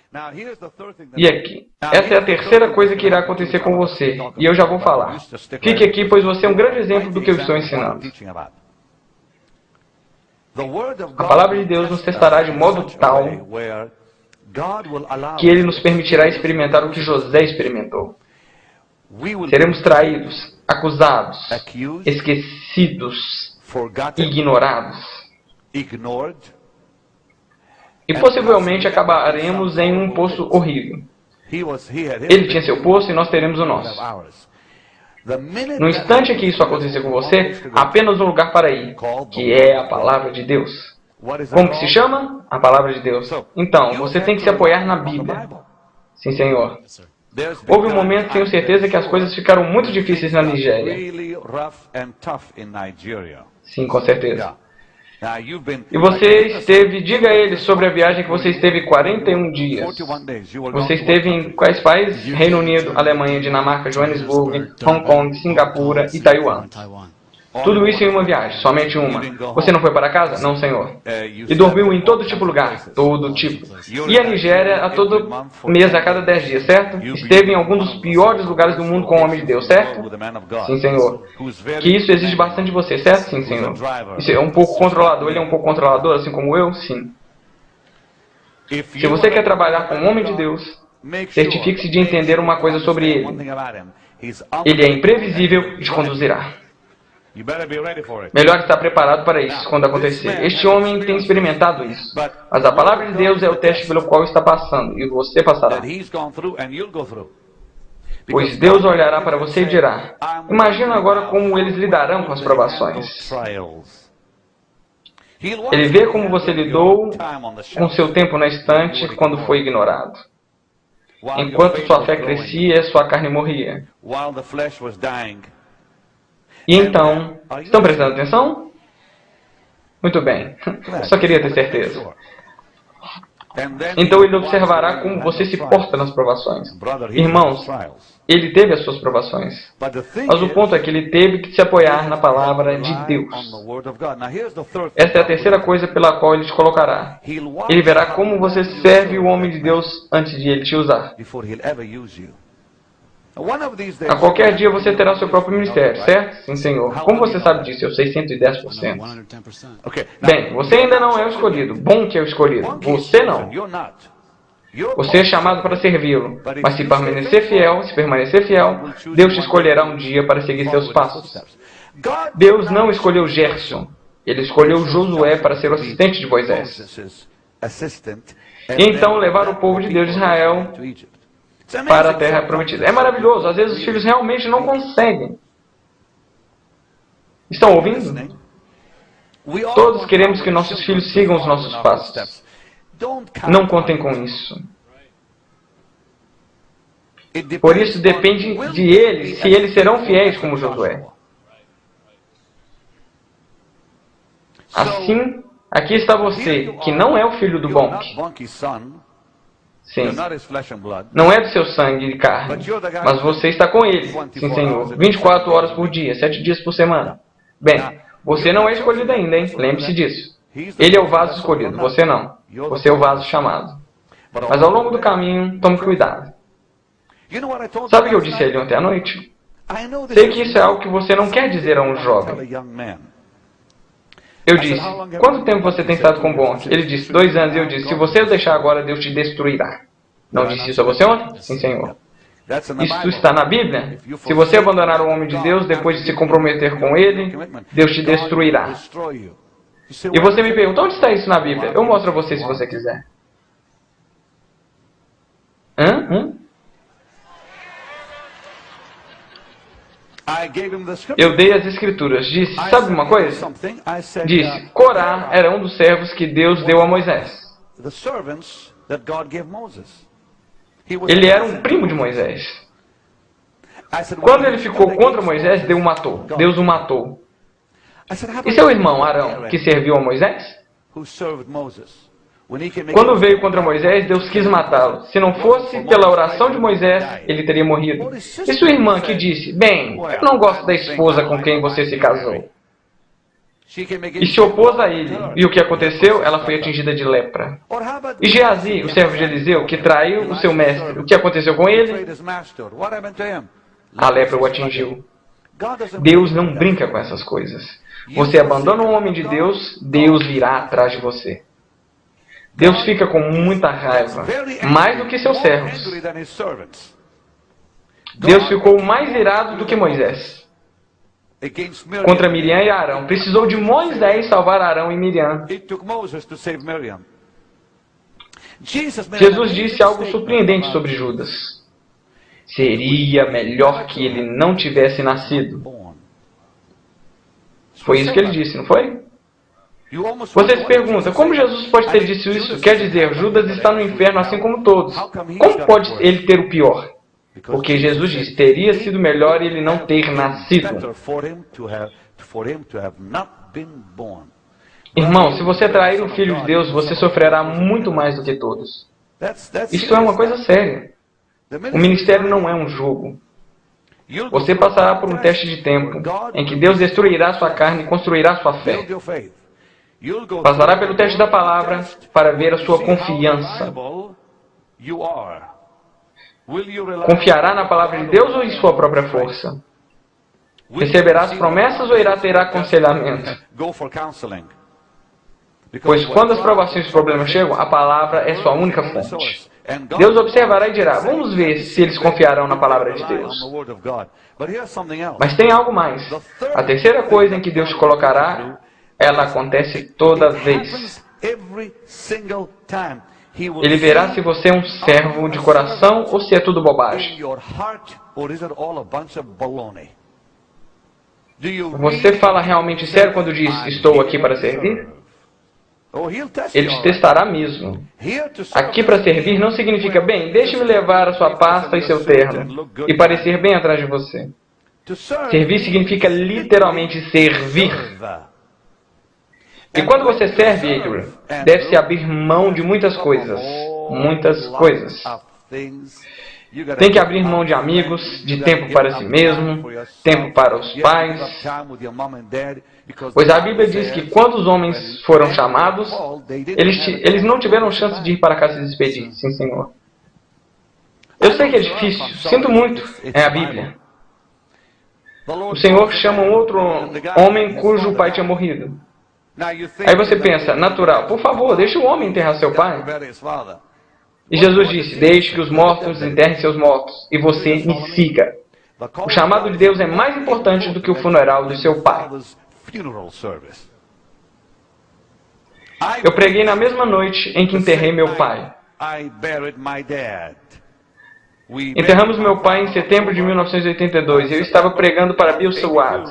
E aqui, essa é a terceira coisa que irá acontecer com você. E eu já vou falar. Fique aqui, pois você é um grande exemplo do que eu estou ensinando. A palavra de Deus nos testará de modo tal que Ele nos permitirá experimentar o que José experimentou. Seremos traídos, acusados, esquecidos, ignorados. E possivelmente acabaremos em um poço horrível. Ele tinha seu poço e nós teremos o nosso. No instante que isso acontecer com você, há apenas um lugar para ir, que é a palavra de Deus. Como que se chama? A palavra de Deus. Então, você tem que se apoiar na Bíblia. Sim, Senhor. Houve um momento, tenho certeza, que as coisas ficaram muito difíceis na Nigéria. Sim, com certeza. E você esteve, diga a eles sobre a viagem que você esteve 41 dias. Você esteve em quais países? Reino Unido, Alemanha, Dinamarca, Joanesburgo, Hong Kong, Singapura e Taiwan. Tudo isso em uma viagem, somente uma. Você não foi para casa? Não, Senhor. E dormiu em todo tipo de lugar, todo tipo. E a Nigéria a todo mês, a cada 10 dias, certo? Esteve em algum dos piores lugares do mundo com o homem de Deus, certo? Sim, Senhor. Que isso exige bastante de você, certo? Sim, Senhor. Isso é um pouco controlador, ele é um pouco controlador, assim como eu? Sim. Se você quer trabalhar com o homem de Deus, certifique-se de entender uma coisa sobre ele. Ele é imprevisível e te conduzirá. Melhor estar preparado para isso quando acontecer. Este homem tem experimentado isso. Mas a palavra de Deus é o teste pelo qual está passando, e você passará. Pois Deus olhará para você e dirá: imagina agora como eles lidarão com as provações. Ele vê como você lidou com seu tempo na estante quando foi ignorado. Enquanto sua fé crescia, sua carne morria. E então, estão prestando atenção? Muito bem, só queria ter certeza. Então ele observará como você se porta nas provações. Irmãos, ele teve as suas provações. Mas o ponto é que ele teve que se apoiar na palavra de Deus. Esta é a terceira coisa pela qual ele te colocará. Ele verá como você serve o homem de Deus antes de ele te usar. A qualquer dia você terá seu próprio ministério, certo? Sim, Senhor. Como você sabe disso? Eu sei 110%. Bem, você ainda não é o escolhido. Bom que é o escolhido. Você não. Você é chamado para servi-lo. Mas se permanecer fiel, Deus te escolherá um dia para seguir seus passos. Deus não escolheu Gerson. Ele escolheu Josué para ser o assistente de Moisés. E então levar o povo de Deus de Israel para a terra prometida. É maravilhoso. Às vezes os filhos realmente não conseguem. Estão ouvindo? Todos queremos que nossos filhos sigam os nossos passos. Não contem com isso. Por isso depende de eles, se eles serão fiéis como Josué. Assim, aqui está você, que não é o filho do Bonk. Sim. Não é do seu sangue e carne, mas você está com ele. Sim, Senhor. 24 horas por dia, 7 dias por semana. Bem, você não é escolhido ainda, hein? Lembre-se disso. Ele é o vaso escolhido, você não. Você é o vaso chamado. Mas ao longo do caminho, tome cuidado. Sabe o que eu disse a ele ontem à noite? Sei que isso é algo que você não quer dizer a um jovem. Eu disse: quanto tempo você tem estado com Bonk? Ele disse: 2 anos. E eu disse: se você o deixar agora, Deus te destruirá. Não disse isso a você ontem? Sim, Senhor. Isso está na Bíblia? Se você abandonar o homem de Deus depois de se comprometer com ele, Deus te destruirá. E você me pergunta: onde está isso na Bíblia? Eu mostro a você se você quiser. Eu dei as escrituras. Disse, sabe uma coisa? Disse, Corá era um dos servos que Deus deu a Moisés. Ele era um primo de Moisés. Quando ele ficou contra Moisés, Deus o matou. E seu irmão Arão, que serviu a Moisés? Quando veio contra Moisés, Deus quis matá-lo. Se não fosse pela oração de Moisés, ele teria morrido. E sua irmã que disse, bem, eu não gosto da esposa com quem você se casou. E se opôs a ele. E o que aconteceu? Ela foi atingida de lepra. E Geazi, o servo de Eliseu, que traiu o seu mestre, o que aconteceu com ele? A lepra o atingiu. Deus não brinca com essas coisas. Você abandona um homem de Deus, Deus virá atrás de você. Deus fica com muita raiva, mais do que seus servos. Deus ficou mais irado do que Moisés. Contra Miriam e Arão. Precisou de Moisés salvar Arão e Miriam. Jesus disse algo surpreendente sobre Judas. Seria melhor que ele não tivesse nascido. Foi isso que ele disse, não foi? Você se pergunta, como Jesus pode ter dito isso? Quer dizer, Judas está no inferno assim como todos. Como pode ele ter o pior? Porque Jesus disse, teria sido melhor ele não ter nascido. Irmão, se você trair o Filho de Deus, você sofrerá muito mais do que todos. Isso é uma coisa séria. O ministério não é um jogo. Você passará por um teste de tempo, em que Deus destruirá sua carne e construirá sua fé. Passará pelo teste da palavra para ver a sua confiança. Confiará na palavra de Deus ou em sua própria força? Receberá as promessas ou irá ter aconselhamento? Pois quando as provações e os problemas chegam, a palavra é sua única fonte. Deus observará e dirá, vamos ver se eles confiarão na palavra de Deus. Mas tem algo mais. A terceira coisa em que Deus te colocará, ela acontece toda vez. Ele verá se você é um servo de coração ou se é tudo bobagem. Você fala realmente sério quando diz, estou aqui para servir? Ele te testará mesmo. Aqui para servir não significa, bem, deixe-me levar a sua pasta e seu terno e parecer bem atrás de você. Servir significa literalmente servir. E quando você serve, Adrian, deve-se abrir mão de muitas coisas. Muitas coisas. Tem que abrir mão de amigos, de tempo para si mesmo, tempo para os pais. Pois a Bíblia diz que quando os homens foram chamados, eles não tiveram chance de ir para cá se despedir. Sim, Senhor. Eu sei que é difícil, sinto muito, é a Bíblia. O Senhor chama um outro homem cujo pai tinha morrido. Aí você pensa, natural, por favor, deixe o homem enterrar seu pai. E Jesus disse, deixe que os mortos enterrem seus mortos, e você me siga. O chamado de Deus é mais importante do que o funeral do seu pai. Eu preguei na mesma noite em que enterrei meu pai. Enterramos meu pai em setembro de 1982 e eu estava pregando para Bill Swad.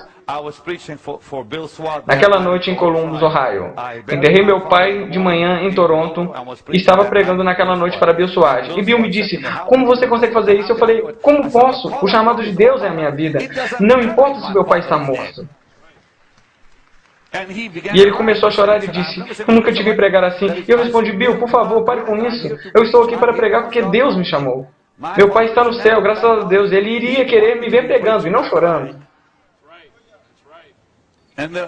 Naquela noite em Columbus, Ohio. Enterrei meu pai de manhã em Toronto e estava pregando naquela noite para Bill Swad. E Bill me disse, como você consegue fazer isso? Eu falei, como posso? O chamado de Deus é a minha vida. Não importa se meu pai está morto. E ele começou a chorar e disse, eu nunca te vi pregar assim. E eu respondi, Bill, por favor, pare com isso. Eu estou aqui para pregar porque Deus me chamou. Meu pai está no céu, graças a Deus. Ele iria querer me ver pregando e não chorando.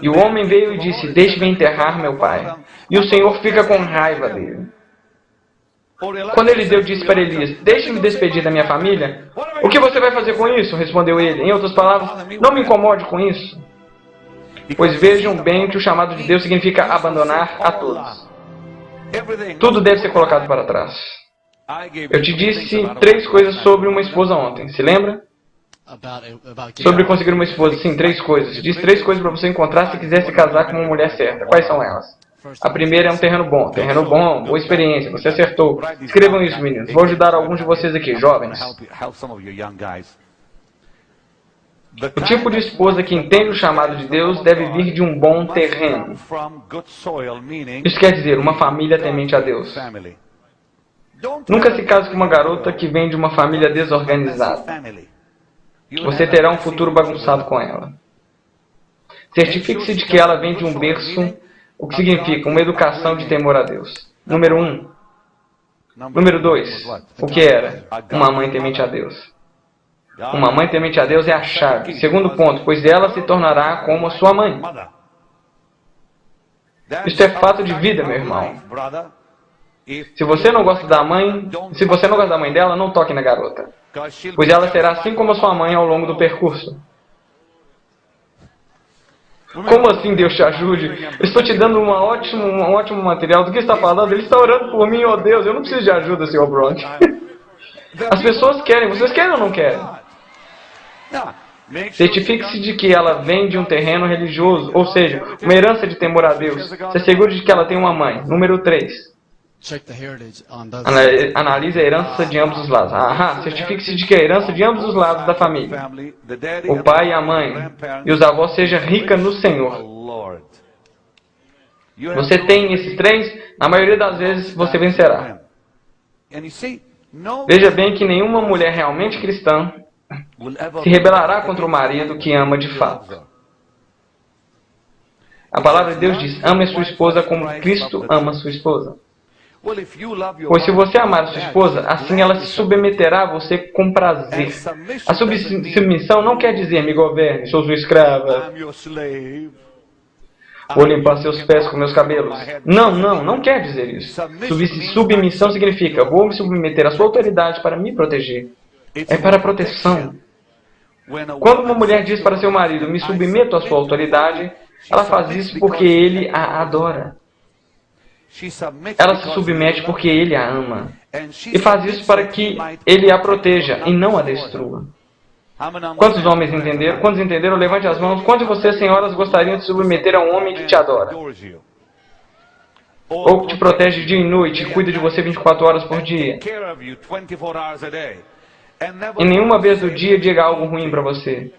E o homem veio e disse, deixe-me enterrar meu pai. E o Senhor fica com raiva dele. Quando Eliseu disse para Elias, deixe-me despedir da minha família. O que você vai fazer com isso? Respondeu ele. Em outras palavras, não me incomode com isso. Pois vejam bem que o chamado de Deus significa abandonar a todos. Tudo deve ser colocado para trás. Eu te disse 3 coisas sobre uma esposa ontem, se lembra? Sobre conseguir uma esposa, sim, 3 coisas. Diz 3 coisas para você encontrar se quiser se casar com uma mulher certa. Quais são elas? A primeira é um terreno bom. Terreno bom, boa experiência, você acertou. Escrevam isso, meninos. Vou ajudar alguns de vocês aqui, jovens. O tipo de esposa que entende o chamado de Deus deve vir de um bom terreno. Isso quer dizer, uma família temente a Deus. Nunca se case com uma garota que vem de uma família desorganizada. Você terá um futuro bagunçado com ela. Certifique-se de que ela vem de um berço, o que significa uma educação de temor a Deus. Número 1. Número 2. O que era? Uma mãe temente a Deus. Uma mãe temente a Deus é a chave. Segundo ponto, pois ela se tornará como a sua mãe. Isso é fato de vida, meu irmão. Se você não gosta da mãe dela, não toque na garota. Pois ela será assim como a sua mãe ao longo do percurso. Como assim Deus te ajude? Eu estou te dando um ótimo material. Do que está falando? Ele está orando por mim, oh Deus. Eu não preciso de ajuda, Sr. Bronk. As pessoas querem. Vocês querem ou não querem? Certifique-se de que ela vem de um terreno religioso, ou seja, uma herança de temor a Deus. Se assegure de que ela tem uma mãe. Número 3. Analise a herança de ambos os lados. Certifique-se de que a herança de ambos os lados da família, o pai e a mãe, e os avós, seja rica no Senhor. Você tem esses 3, na maioria das vezes você vencerá. Veja bem que nenhuma mulher realmente cristã se rebelará contra o marido que ama de fato. A palavra de Deus diz, ame sua esposa como Cristo ama sua esposa. Pois se você amar a sua esposa, assim ela se submeterá a você com prazer. A submissão não quer dizer, me governe, sou sua escrava. Vou limpar seus pés com meus cabelos. Não quer dizer isso. Submissão significa, vou me submeter à sua autoridade para me proteger. É para proteção. Quando uma mulher diz para seu marido, me submeto à sua autoridade, ela faz isso porque ele a adora. Ela se submete porque ele a ama. E faz isso para que ele a proteja e não a destrua. Quantos homens entenderam? Quantos entenderam? Levante as mãos. Quantos de vocês, senhoras, gostariam de se submeter a um homem que te adora? Ou que te protege dia e noite e cuida de você 24 horas por dia? E nenhuma vez do dia diga algo ruim para você.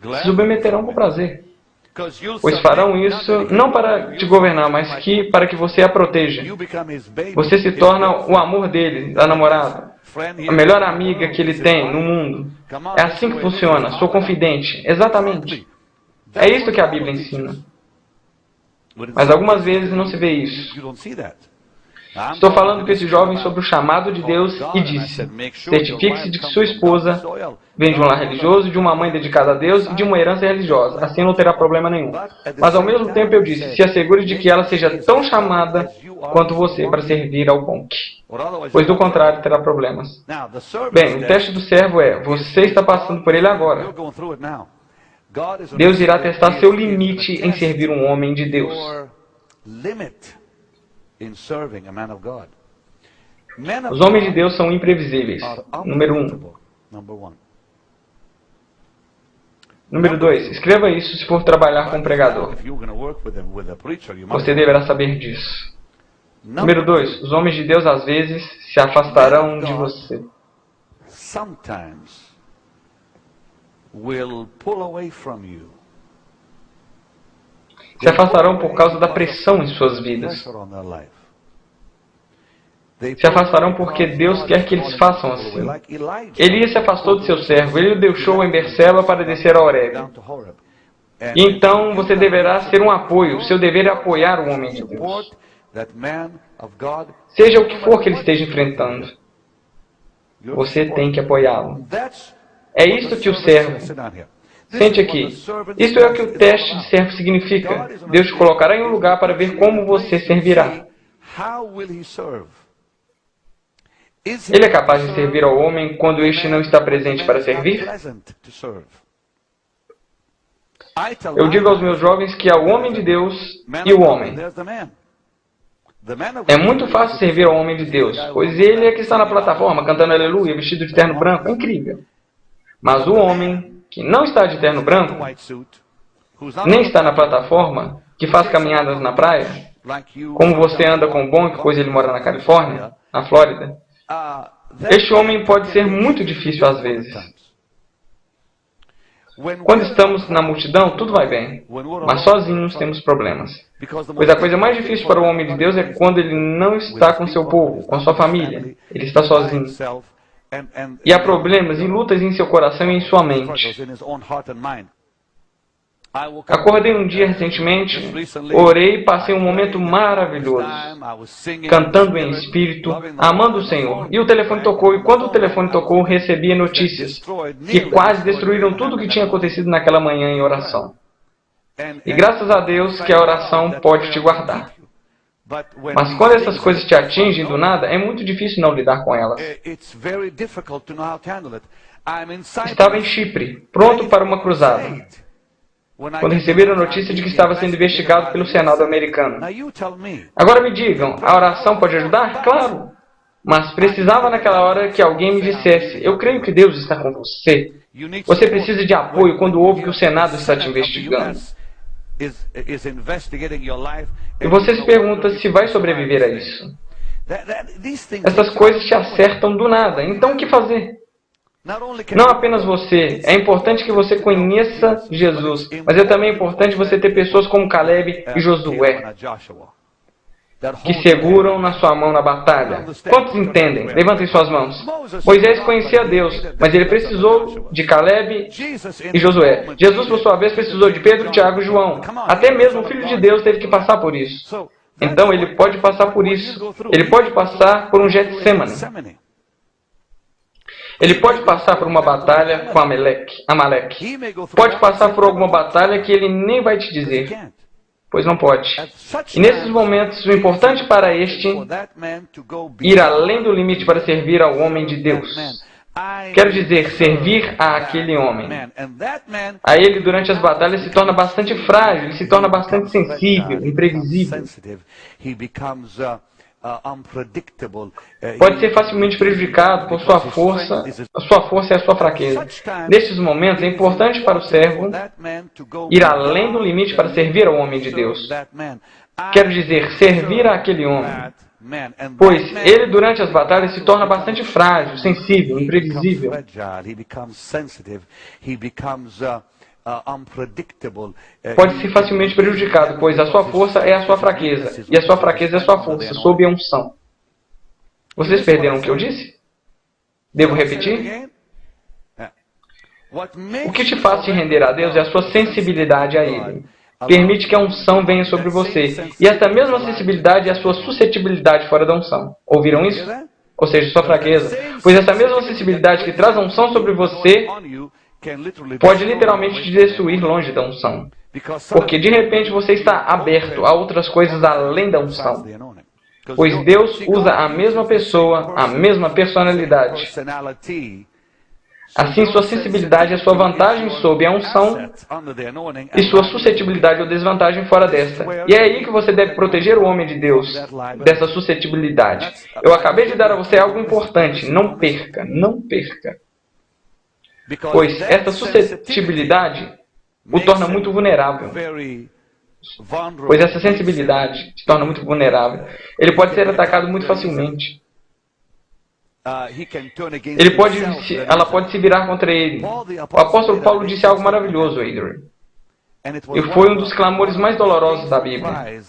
Se submeterão com prazer. Pois farão isso não para te governar, mas para que você a proteja. Você se torna o amor dele, da namorada, a melhor amiga que ele tem no mundo. É assim que funciona. Sou confidente. Exatamente. É isso que a Bíblia ensina. Mas algumas vezes não se vê isso. Estou falando com esse jovem sobre o chamado de Deus e disse, certifique-se de que sua esposa vem de um lar religioso, de uma mãe dedicada a Deus e de uma herança religiosa. Assim não terá problema nenhum. Mas ao mesmo tempo eu disse, se assegure de que ela seja tão chamada quanto você para servir ao Bonk. Pois do contrário terá problemas. Bem, o teste do servo é, você está passando por ele agora. Deus irá testar seu limite em servir um homem de Deus. Os homens de Deus são imprevisíveis. Número 1. Número 2. Escreva isso se for trabalhar com um pregador. Você deverá saber disso. Número 2. Os homens de Deus às vezes se afastarão de você. Se afastarão por causa da pressão em suas vidas. Se afastarão porque Deus quer que eles façam assim. Elias se afastou de seu servo. Ele o deixou em Berseba para descer a Horebe. E então você deverá ser um apoio. Seu dever é apoiar o homem de Deus. Seja o que for que ele esteja enfrentando, você tem que apoiá-lo. É isso que o servo... Sente aqui. Isso é o que o teste de servo significa. Deus te colocará em um lugar para ver como você servirá. Ele é capaz de servir ao homem quando este não está presente para servir? Eu digo aos meus jovens que há o homem de Deus e o homem. É muito fácil servir ao homem de Deus, pois ele é que está na plataforma cantando aleluia, vestido de terno branco. É incrível. Mas o homem que não está de terno branco, nem está na plataforma, que faz caminhadas na praia, como você anda com o Bonk, pois ele mora na Califórnia, na Flórida, este homem pode ser muito difícil às vezes. Quando estamos na multidão, tudo vai bem, mas sozinhos temos problemas. Pois a coisa mais difícil para o homem de Deus é quando ele não está com seu povo, com sua família. Ele está sozinho. E há problemas e lutas em seu coração e em sua mente. Acordei um dia recentemente, orei e passei um momento maravilhoso, cantando em espírito, amando o Senhor. E o telefone tocou, e quando o telefone tocou, recebi notícias que quase destruíram tudo o que tinha acontecido naquela manhã em oração. E graças a Deus que a oração pode te guardar. Mas quando essas coisas te atingem do nada, é muito difícil não lidar com elas. Estava em Chipre, pronto para uma cruzada, quando receberam a notícia de que estava sendo investigado pelo Senado americano. Agora me digam, a oração pode ajudar? Claro! Mas precisava naquela hora que alguém me dissesse, eu creio que Deus está com você. Você precisa de apoio quando ouve que o Senado está te investigando. E você se pergunta se vai sobreviver a isso. Essas coisas te acertam do nada, então o que fazer? Não apenas você, é importante que você conheça Jesus, mas é também importante você ter pessoas como Caleb e Josué, que seguram na sua mão na batalha. Quantos entendem? Levantem suas mãos. Moisés conhecia Deus, mas ele precisou de Caleb e Josué. Jesus, por sua vez, precisou de Pedro, Tiago e João. Até mesmo o Filho de Deus teve que passar por isso. Então ele pode passar por isso. Ele pode passar por um Getsemane. Ele pode passar por uma batalha com Amaleque. Pode passar por alguma batalha que ele nem vai te dizer, pois não pode. E nesses momentos, o importante para este ir além do limite para servir ao homem de Deus. Quero dizer, servir a aquele homem. A ele, durante as batalhas, se torna bastante frágil, ele se torna bastante sensível, imprevisível. Pode ser facilmente prejudicado por sua força. A sua força é a sua fraqueza. Nestes momentos, é importante para o servo ir além do limite para servir ao homem de Deus. Quero dizer, servir a aquele homem. Pois ele, durante as batalhas, se torna bastante frágil, sensível, imprevisível. Pode ser facilmente prejudicado, pois a sua força é a sua fraqueza, e a sua fraqueza é a sua força, sob a unção. Vocês perderam o que eu disse? Devo repetir? O que te faz te render a Deus é a sua sensibilidade a Ele. Permite que a unção venha sobre você. E essa mesma sensibilidade é a sua suscetibilidade fora da unção. Ouviram isso? Ou seja, sua fraqueza. Pois essa mesma sensibilidade que traz a unção sobre você pode literalmente te destruir longe da unção. Porque de repente você está aberto a outras coisas além da unção. Pois Deus usa a mesma pessoa, a mesma personalidade. Assim, sua sensibilidade é sua vantagem sob a unção e sua suscetibilidade ou desvantagem fora desta. E é aí que você deve proteger o homem de Deus dessa suscetibilidade. Eu acabei de dar a você algo importante. Não perca, não perca. Pois essa suscetibilidade o torna muito vulnerável. Pois essa sensibilidade te torna muito vulnerável. Ele pode ser atacado muito facilmente. Ela pode se virar contra ele. O apóstolo Paulo disse algo maravilhoso, Adrian. E foi um dos clamores mais dolorosos da Bíblia.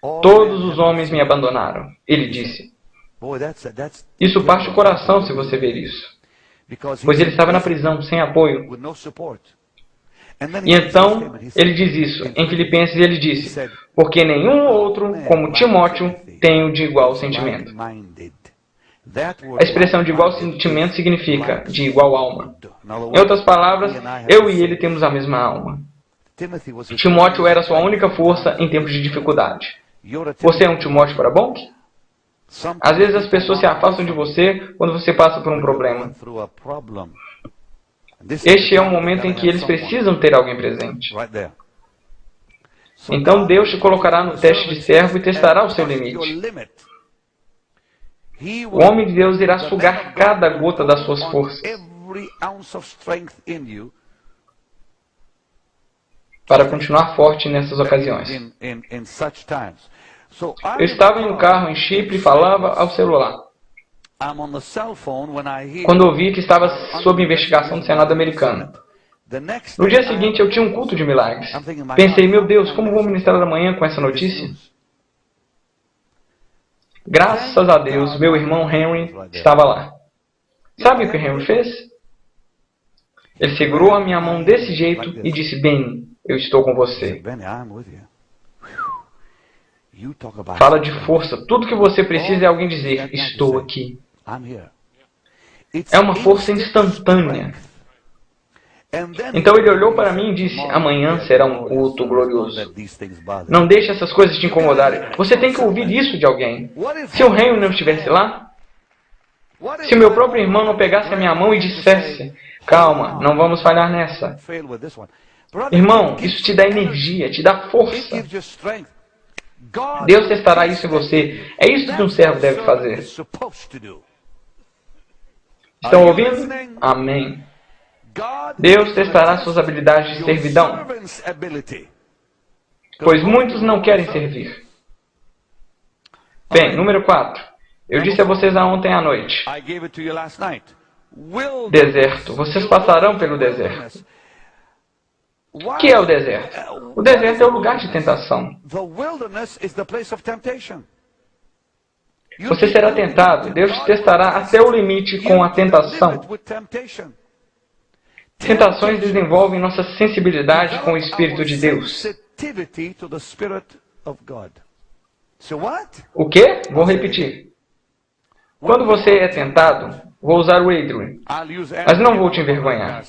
Todos os homens me abandonaram. Ele disse. Isso parte o coração se você ver isso. Pois ele estava na prisão, sem apoio. E então, ele diz isso. Em Filipenses, ele disse, porque nenhum outro, como Timóteo, tenho de igual sentimento. A expressão de igual sentimento significa de igual alma. Em outras palavras, eu e ele temos a mesma alma. Timóteo era sua única força em tempos de dificuldade. Você é um Timóteo para bom? Às vezes as pessoas se afastam de você quando você passa por um problema. Este é o momento em que eles precisam ter alguém presente. Então Deus te colocará no teste de servo e testará o seu limite. O homem de Deus irá sugar cada gota das suas forças para continuar forte nessas ocasiões. Eu estava em um carro em Chipre e falava ao celular. quando ouvi que estava sob investigação do Senado americano. No dia seguinte, eu tinha um culto de milagres. Pensei, meu Deus, como vou ministrar amanhã com essa notícia? Graças a Deus, meu irmão Henry estava lá. Sabe o que o Henry fez? Ele segurou a minha mão desse jeito e disse, Benny, eu estou com você. Fala de força. Tudo que você precisa é alguém dizer, estou aqui. É uma força instantânea. Então ele olhou para mim e disse, amanhã será um culto glorioso. Não deixe essas coisas te incomodarem. Você tem que ouvir isso de alguém. Se o Henry não estivesse lá, se o meu próprio irmão não pegasse a minha mão e dissesse, calma, não vamos falhar nessa. Irmão, isso te dá energia, te dá força. Deus testará isso em você. É isso que um servo deve fazer. Estão ouvindo? Amém. Deus testará suas habilidades de servidão, pois muitos não querem servir. Bem, número 4. Eu disse a vocês ontem à noite. Deserto. Vocês passarão pelo deserto. O que é o deserto? O deserto é o lugar de tentação. Você será tentado. Deus te testará até o limite com a tentação. Tentações desenvolvem nossa sensibilidade com o Espírito de Deus. O quê? Vou repetir. Quando você é tentado, vou usar o Adrian, mas não vou te envergonhar.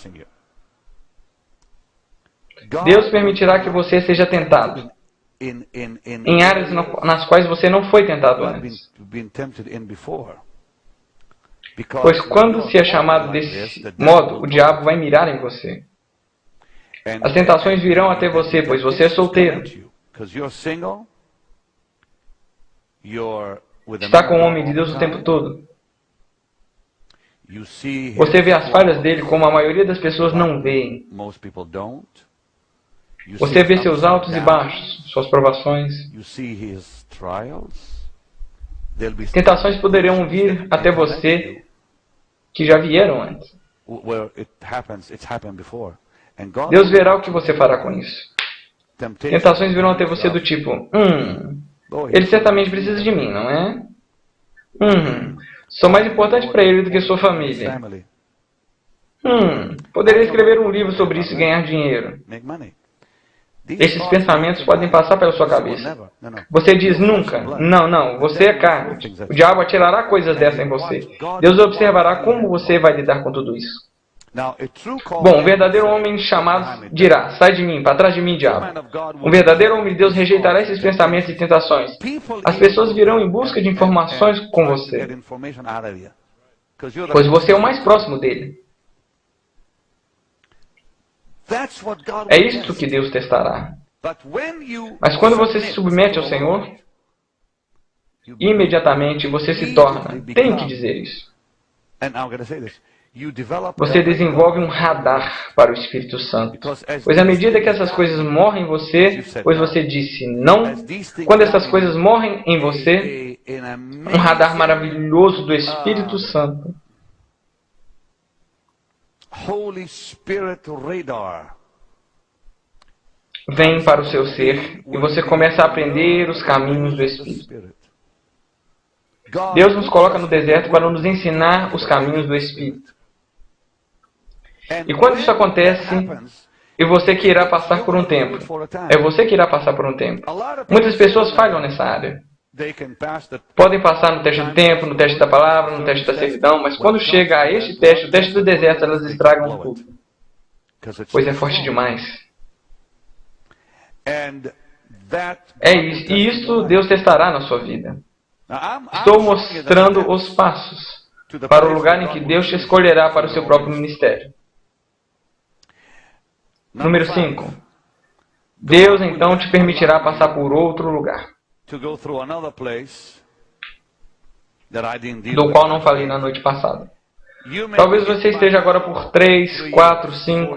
Deus permitirá que você seja tentado em áreas nas quais você não foi tentado antes. Pois quando se é chamado desse modo, o diabo vai mirar em você. As tentações virão até você, pois você é solteiro. Está com o homem de Deus o tempo todo. Você vê as falhas dele como a maioria das pessoas não vê. Você vê seus altos e baixos, suas provações. Tentações poderão vir até você que já vieram antes. Deus verá o que você fará com isso. Tentações virão até você do tipo, ele certamente precisa de mim, não é? Sou mais importante para ele do que sua família. Poderia escrever um livro sobre isso e ganhar dinheiro. Esses pensamentos podem passar pela sua cabeça. Você diz nunca. Não, você é carne. O diabo atirará coisas dessas em você. Deus observará como você vai lidar com tudo isso. Bom, um verdadeiro homem chamado dirá, sai de mim, para trás de mim, diabo. Um verdadeiro homem de Deus rejeitará esses pensamentos e tentações. As pessoas virão em busca de informações com você, pois você é o mais próximo dele. É isto que Deus testará. Mas quando você se submete ao Senhor, imediatamente você se torna, tenho que dizer isso. Você desenvolve um radar para o Espírito Santo. Pois à medida que essas coisas morrem em você, pois você disse não, quando essas coisas morrem em você, um radar maravilhoso do Espírito Santo vem para o seu ser e você começa a aprender os caminhos do Espírito. Deus nos coloca no deserto para nos ensinar os caminhos do Espírito. E quando isso acontece, e você que irá passar por um tempo, é você que irá passar por um tempo. Muitas pessoas falham nessa área. Podem passar no teste do tempo, no teste da palavra, no teste da servidão, mas quando chega a este teste, o teste do deserto, elas estragam tudo. Pois é forte demais. É isso, e isso Deus testará na sua vida. Estou mostrando os passos para o lugar em que Deus te escolherá para o seu próprio ministério. Número 5. Deus então te permitirá passar por outro lugar, do qual não falei na noite passada. Talvez você esteja agora por 3, 4, 5,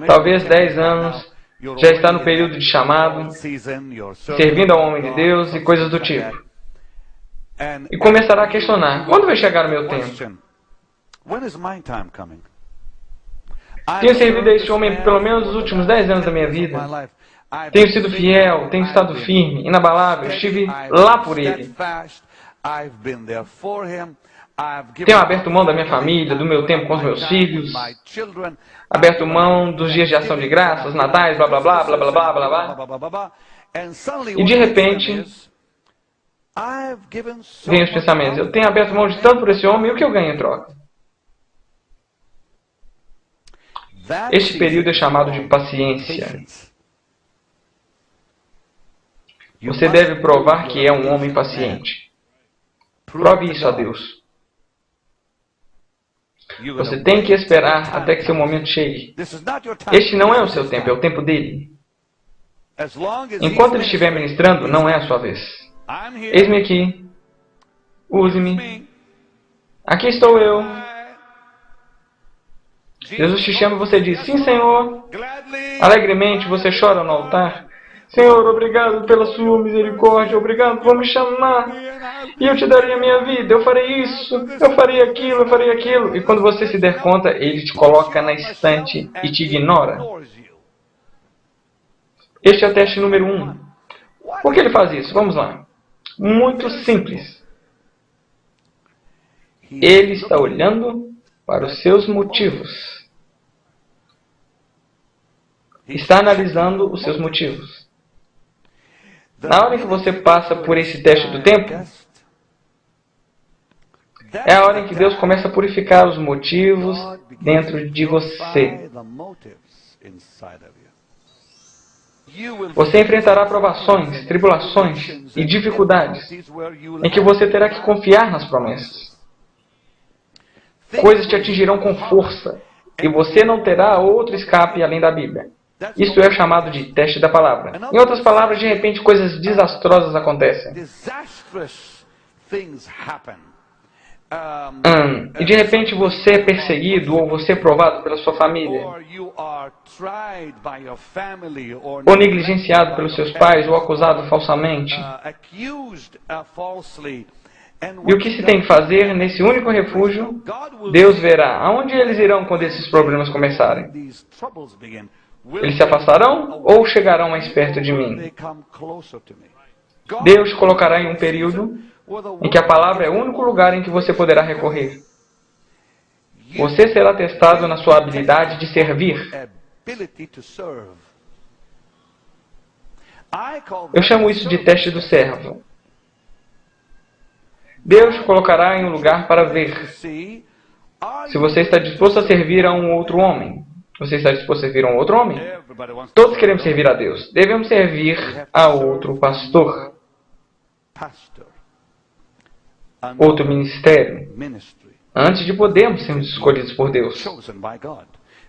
talvez 10 anos, já está no período de chamado, servindo ao homem de Deus e coisas do tipo. E começará a questionar: quando vai chegar o meu tempo? Tenho servido a este homem pelo menos os últimos 10 anos da minha vida. Tenho sido fiel, tenho estado firme, inabalável, estive lá por ele. Tenho aberto mão da minha família, do meu tempo com os meus filhos, aberto mão dos dias de ação de graças, natais, blá blá blá, blá blá blá blá blá. E de repente, vem os pensamentos: eu tenho aberto mão de tanto por esse homem, e o que eu ganho em troca? Este período é chamado de paciência. Você deve provar que é um homem paciente. Prove isso a Deus. Você tem que esperar até que seu momento chegue. Este não é o seu tempo, é o tempo dele. Enquanto ele estiver ministrando, não é a sua vez. Eis-me aqui. Use-me. Aqui estou eu. Jesus te chama e você diz: sim, Senhor. Alegremente você chora no altar. Senhor, obrigado pela sua misericórdia, obrigado por me chamar. E eu te darei a minha vida, eu farei isso, eu farei aquilo, eu farei aquilo. E quando você se der conta, ele te coloca na estante e te ignora. Este é o teste número 1. Por que ele faz isso? Vamos lá. Muito simples. Ele está olhando para os seus motivos. Está analisando os seus motivos. Na hora em que você passa por esse teste do tempo, é a hora em que Deus começa a purificar os motivos dentro de você. Você enfrentará provações, tribulações e dificuldades em que você terá que confiar nas promessas. Coisas te atingirão com força e você não terá outro escape além da Bíblia. Isso é o chamado de teste da palavra. Em outras palavras, de repente, coisas desastrosas acontecem. E de repente você é perseguido ou você é provado pela sua família. Ou negligenciado pelos seus pais ou acusado falsamente. E o que se tem que fazer nesse único refúgio? Deus verá aonde eles irão quando esses problemas começarem. Eles se afastarão ou chegarão mais perto de mim? Deus te colocará em um período em que a palavra é o único lugar em que você poderá recorrer. Você será testado na sua habilidade de servir. Eu chamo isso de teste do servo. Deus te colocará em um lugar para ver se você está disposto a servir a um outro homem. Você está disposto a servir a um outro homem? Todos queremos servir a Deus. Devemos servir a outro pastor. Outro ministério. Antes de podermos sermos escolhidos por Deus.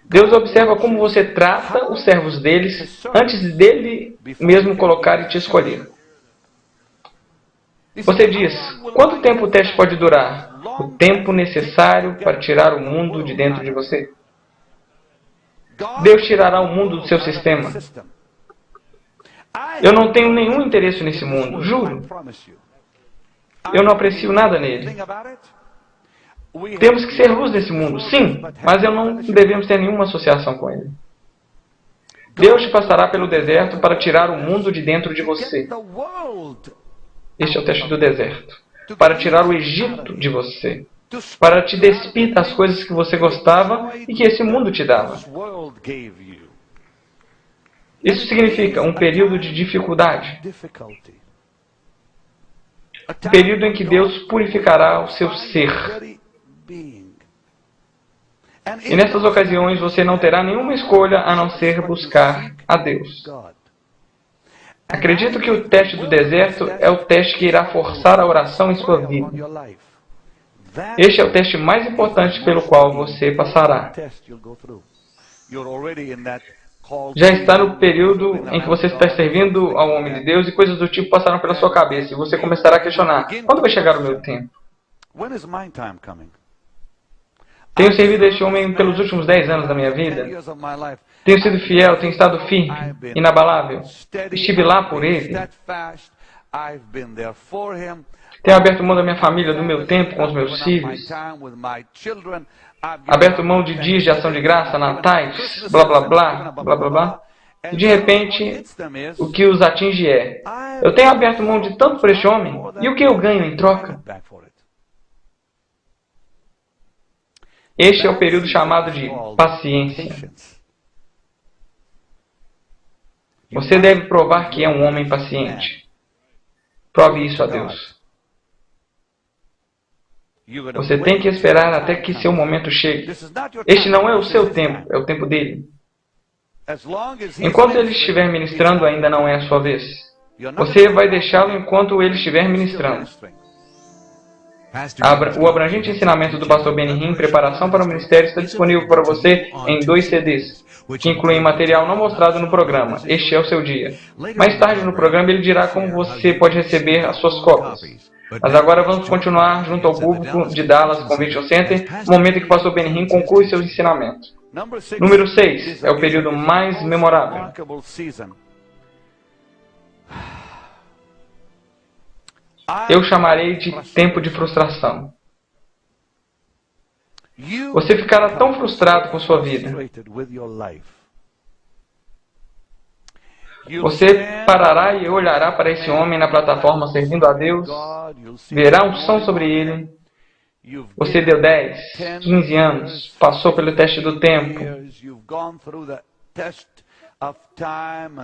Deus observa como você trata os servos deles antes dele mesmo colocar e te escolher. Você diz: quanto tempo o teste pode durar? O tempo necessário para tirar o mundo de dentro de você. Deus tirará o mundo do seu sistema. Eu não tenho nenhum interesse nesse mundo, juro. Eu não aprecio nada nele. Temos que ser luz nesse mundo, sim, mas não devemos ter nenhuma associação com ele. Deus te passará pelo deserto para tirar o mundo de dentro de você. Este é o teste do deserto. Para tirar o Egito de você. Para te despir das coisas que você gostava e que esse mundo te dava. Isso significa um período de dificuldade. Um período em que Deus purificará o seu ser. E nessas ocasiões você não terá nenhuma escolha a não ser buscar a Deus. Acredito que o teste do deserto é o teste que irá forçar a oração em sua vida. Este é o teste mais importante pelo qual você passará. Já está no período em que você está servindo ao homem de Deus e coisas do tipo passaram pela sua cabeça. E você começará a questionar: quando vai chegar o meu tempo? Tenho servido a este homem pelos últimos 10 anos da minha vida. Tenho sido fiel, tenho estado firme, inabalável. Estive lá por ele. I've been there for him. Tenho aberto mão da minha família, do meu tempo com os meus filhos. Aberto mão de dias de ação de graça, natais, blá blá blá, blá blá blá. E de repente, o que os atinge é: eu tenho aberto mão de tanto por este homem, e o que eu ganho em troca? Este é o período chamado de paciência. Você deve provar que é um homem paciente. Prove isso a Deus. Você tem que esperar até que seu momento chegue. Este não é o seu tempo, é o tempo dele. Enquanto ele estiver ministrando, ainda não é a sua vez. Você vai deixá-lo enquanto ele estiver ministrando. O abrangente ensinamento do pastor Benny Hinn, Preparação para o Ministério, está disponível para você em 2 CDs, que incluem material não mostrado no programa. Este é o seu dia. Mais tarde no programa ele dirá como você pode receber as suas cópias. Mas agora vamos continuar junto ao público de Dallas Convention Center, no momento em que o pastor Benny Hinn conclui seus ensinamentos. Número 6 é o período mais memorável. Eu chamarei de tempo de frustração. Você ficará tão frustrado com sua vida. Você parará e olhará para esse homem na plataforma servindo a Deus, verá unção sobre ele. Você deu 10, 15 anos, passou pelo teste do tempo,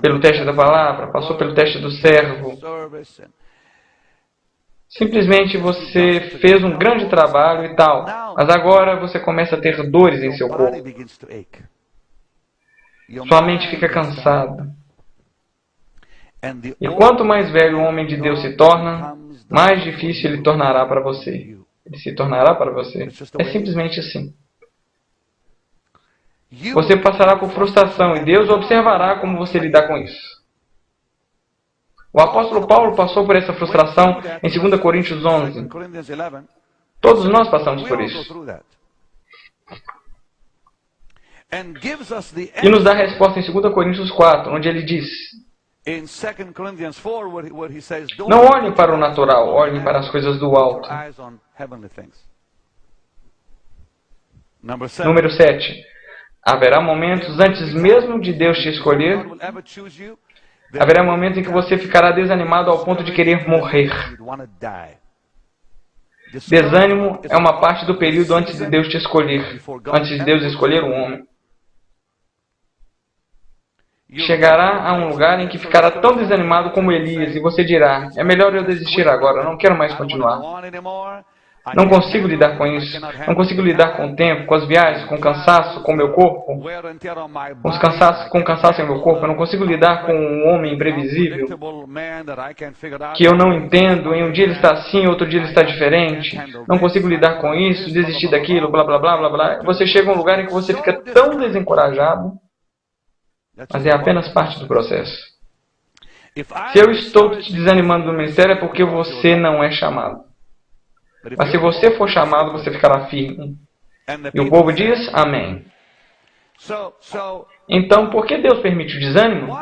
pelo teste da palavra, passou pelo teste do servo. Simplesmente você fez um grande trabalho e tal, mas agora você começa a ter dores em seu corpo. Sua mente fica cansada. E quanto mais velho o homem de Deus se torna, mais difícil ele tornará para você. Ele se tornará para você. É simplesmente assim. Você passará por frustração e Deus observará como você lidar com isso. O apóstolo Paulo passou por essa frustração em 2 Coríntios 11. Todos nós passamos por isso. E nos dá a resposta em 2 Coríntios 4, onde ele diz: não olhem para o natural, olhem para as coisas do alto. Número 7. Haverá momentos antes mesmo de Deus te escolher. Haverá momentos em que você ficará desanimado ao ponto de querer morrer. Desânimo é uma parte do período antes de Deus te escolher, antes de Deus escolher um homem. Chegará a um lugar em que ficará tão desanimado como Elias e você dirá: é melhor eu desistir agora, eu não quero mais continuar. Não consigo lidar com isso. Não consigo lidar com o tempo, com as viagens, com o cansaço, com o meu corpo. Com o cansaço em meu corpo. Eu não consigo lidar com um homem imprevisível, que eu não entendo. Em um dia ele está assim, outro dia ele está diferente. Não consigo lidar com isso, desistir daquilo, blá blá blá blá blá. Você chega a um lugar em que você fica tão desencorajado, mas é apenas parte do processo. Se eu estou te desanimando do ministério, é porque você não é chamado. Mas se você for chamado, você ficará firme. E o povo diz: amém. Então, por que Deus permite o desânimo?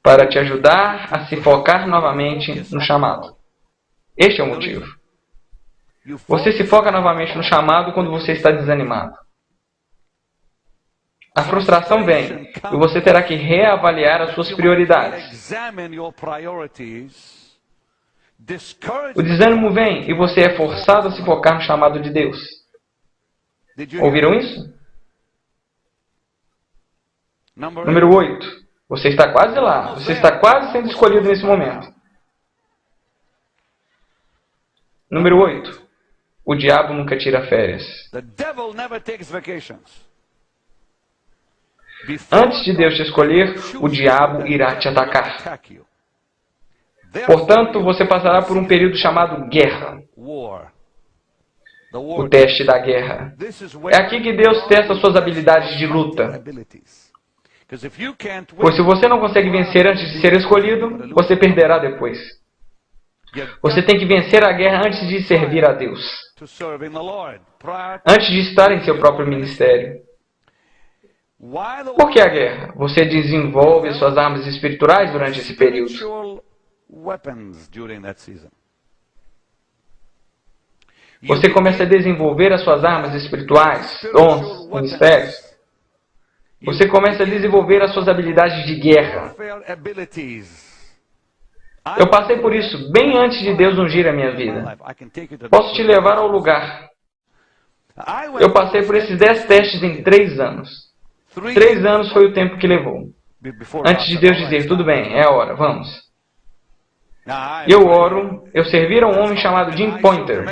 Para te ajudar a se focar novamente no chamado. Este é o motivo. Você se foca novamente no chamado quando você está desanimado. A frustração vem e você terá que reavaliar as suas prioridades. O desânimo vem e você é forçado a se focar no chamado de Deus. Ouviram isso? Número 8. Você está quase lá. Você está quase sendo escolhido nesse momento. Número 8. O diabo nunca tira férias. Antes de Deus te escolher, o diabo irá te atacar. Portanto, você passará por um período chamado guerra. O teste da guerra. É aqui que Deus testa suas habilidades de luta. Pois se você não consegue vencer antes de ser escolhido, você perderá depois. Você tem que vencer a guerra antes de servir a Deus. Antes de estar em seu próprio ministério. Por que a guerra? Você desenvolve suas armas espirituais durante esse período. Você começa a desenvolver as suas armas espirituais, dons, ministérios. Você começa a desenvolver as suas habilidades de guerra. Eu passei por isso bem antes de Deus ungir a minha vida. Posso te levar ao lugar. Eu passei por esses 10 testes em 3 anos. 3 anos foi o tempo que levou. Antes de Deus dizer, tudo bem, é a hora, vamos. Eu oro, eu servia a um homem chamado Jim Pointer.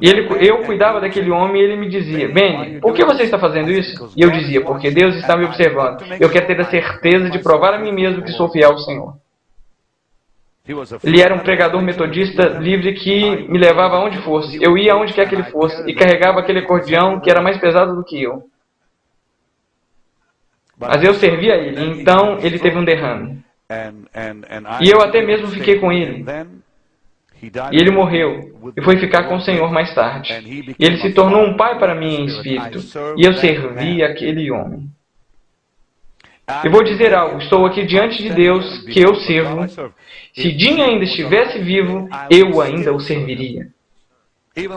E eu cuidava daquele homem e ele me dizia, Benny, por que você está fazendo isso? E eu dizia, porque Deus está me observando. Eu quero ter a certeza de provar a mim mesmo que sou fiel ao Senhor. Ele era um pregador metodista livre que me levava aonde fosse. Eu ia aonde quer que ele fosse e carregava aquele acordeão que era mais pesado do que eu. Mas eu servia a ele, então ele teve um derrame. E eu até mesmo fiquei com ele. E ele morreu e foi ficar com o Senhor mais tarde. E ele se tornou um pai para mim em espírito. E eu servi aquele homem. Eu vou dizer algo, estou aqui diante de Deus que eu sirvo. Se Jim ainda estivesse vivo, eu ainda o serviria.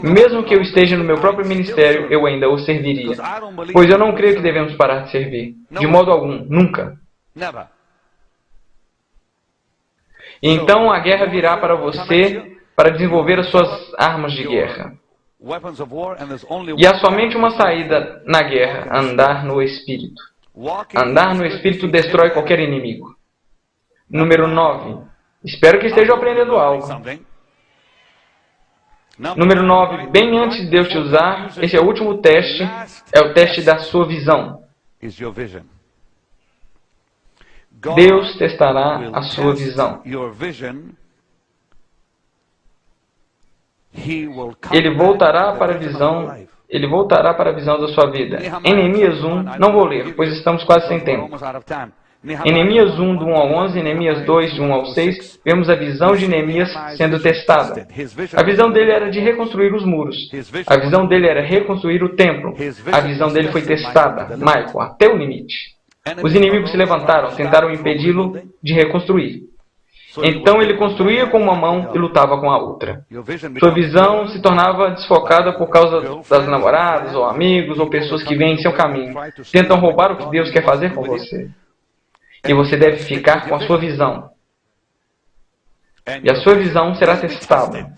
Mesmo que eu esteja no meu próprio ministério, eu ainda o serviria. Pois eu não creio que devemos parar de servir. De modo algum, nunca. Então a guerra virá para você para desenvolver as suas armas de guerra. E há somente uma saída na guerra, andar no Espírito. Andar no Espírito destrói qualquer inimigo. Número 9. Espero que esteja aprendendo algo. Número 9. Bem antes de Deus te usar, esse é o último teste, é o teste da sua visão. Deus testará a sua visão. Ele voltará para a visão da sua vida. Em Neemias 1, não vou ler, pois estamos quase sem tempo. Em Neemias 1, do 1 ao 11, em Neemias 2, de 1 ao 6, vemos a visão de Neemias sendo testada. A visão dele era de reconstruir os muros. A visão dele era reconstruir o templo. A visão dele foi testada, Michael, até o limite. Os inimigos se levantaram, tentaram impedi-lo de reconstruir. Então ele construía com uma mão e lutava com a outra. Sua visão se tornava desfocada por causa das namoradas, ou amigos, ou pessoas que vêm em seu caminho. Tentam roubar o que Deus quer fazer com você. E você deve ficar com a sua visão. E a sua visão será testada.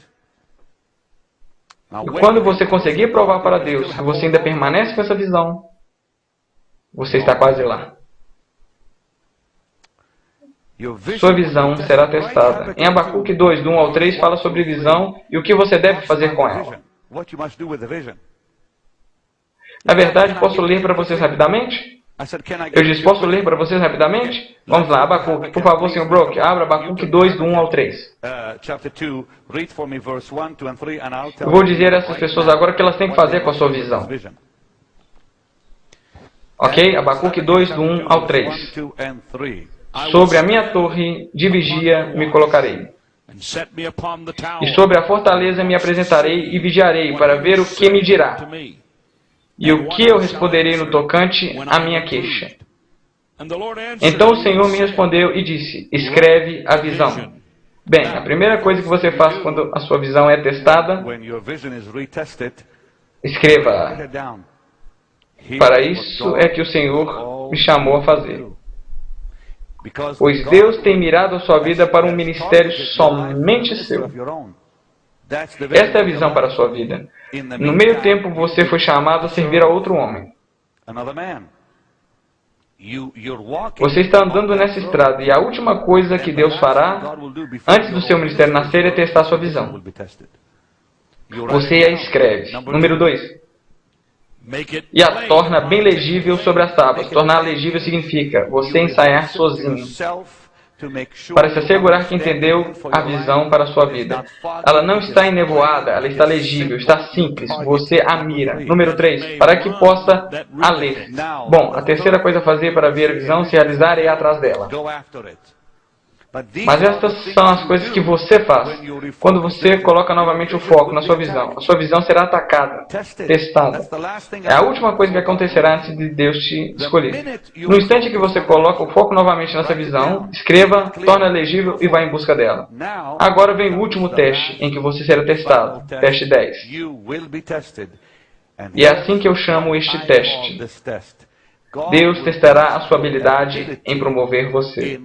E quando você conseguir provar para Deus que você ainda permanece com essa visão, você está quase lá. Sua visão será testada. Em Abacuque 2, do 1 ao 3, fala sobre visão e o que você deve fazer com ela. Na verdade, posso ler para vocês rapidamente? Eu disse, posso ler para vocês rapidamente? Vamos lá, Abacuque. Por favor, Sr. Brook, abra Abacuque 2, do 1 ao 3. Eu vou dizer a essas pessoas agora o que elas têm que fazer com a sua visão. Ok? Abacuque 2, do 1 ao 3. Sobre a minha torre de vigia me colocarei. E sobre a fortaleza me apresentarei e vigiarei para ver o que me dirá. E o que eu responderei no tocante à minha queixa. Então o Senhor me respondeu e disse, escreve a visão. Bem, a primeira coisa que você faz quando a sua visão é testada, escreva-a. Para isso é que o Senhor me chamou a fazer. Pois Deus tem mirado a sua vida para um ministério somente seu. Esta é a visão para a sua vida. No meio tempo, você foi chamado a servir a outro homem. Você está andando nessa estrada e a última coisa que Deus fará antes do seu ministério nascer é testar a sua visão. Você a escreve. Número 2. E a torna bem legível sobre as tábuas. Tornar legível significa você ensaiar sozinho, para se assegurar que entendeu a visão para a sua vida. Ela não está enevoada, ela está legível, está simples, você a mira. Número 3, para que possa a ler. Bom, a terceira coisa a fazer para ver a visão se realizar é ir atrás dela. Mas estas são as coisas que você faz. Quando você coloca novamente o foco na sua visão, a sua visão será atacada, testada. É a última coisa que acontecerá antes de Deus te escolher. No instante que você coloca o foco novamente nessa visão, escreva, torna legível e vá em busca dela. Agora vem o último teste em que você será testado. Teste 10. E é assim que eu chamo este teste. Deus testará a sua habilidade em promover você.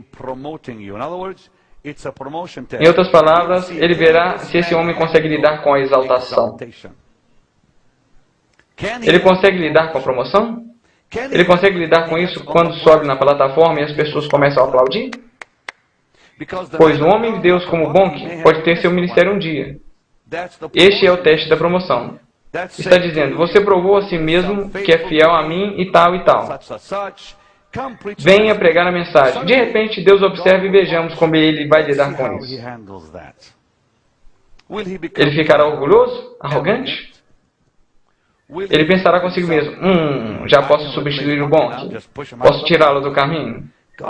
Em outras palavras, Ele verá se esse homem consegue lidar com a exaltação. Ele consegue lidar com a promoção? Ele consegue lidar com isso quando sobe na plataforma e as pessoas começam a aplaudir? Pois o homem de Deus como Bonk pode ter seu ministério um dia. Este é o teste da promoção. Está dizendo, você provou a si mesmo que é fiel a mim e tal e tal. Venha pregar a mensagem. De repente, Deus observa e vejamos como Ele vai lidar com isso. Ele ficará orgulhoso? Arrogante? Ele pensará consigo mesmo, já posso substituir o Bonk? Posso tirá-lo do caminho?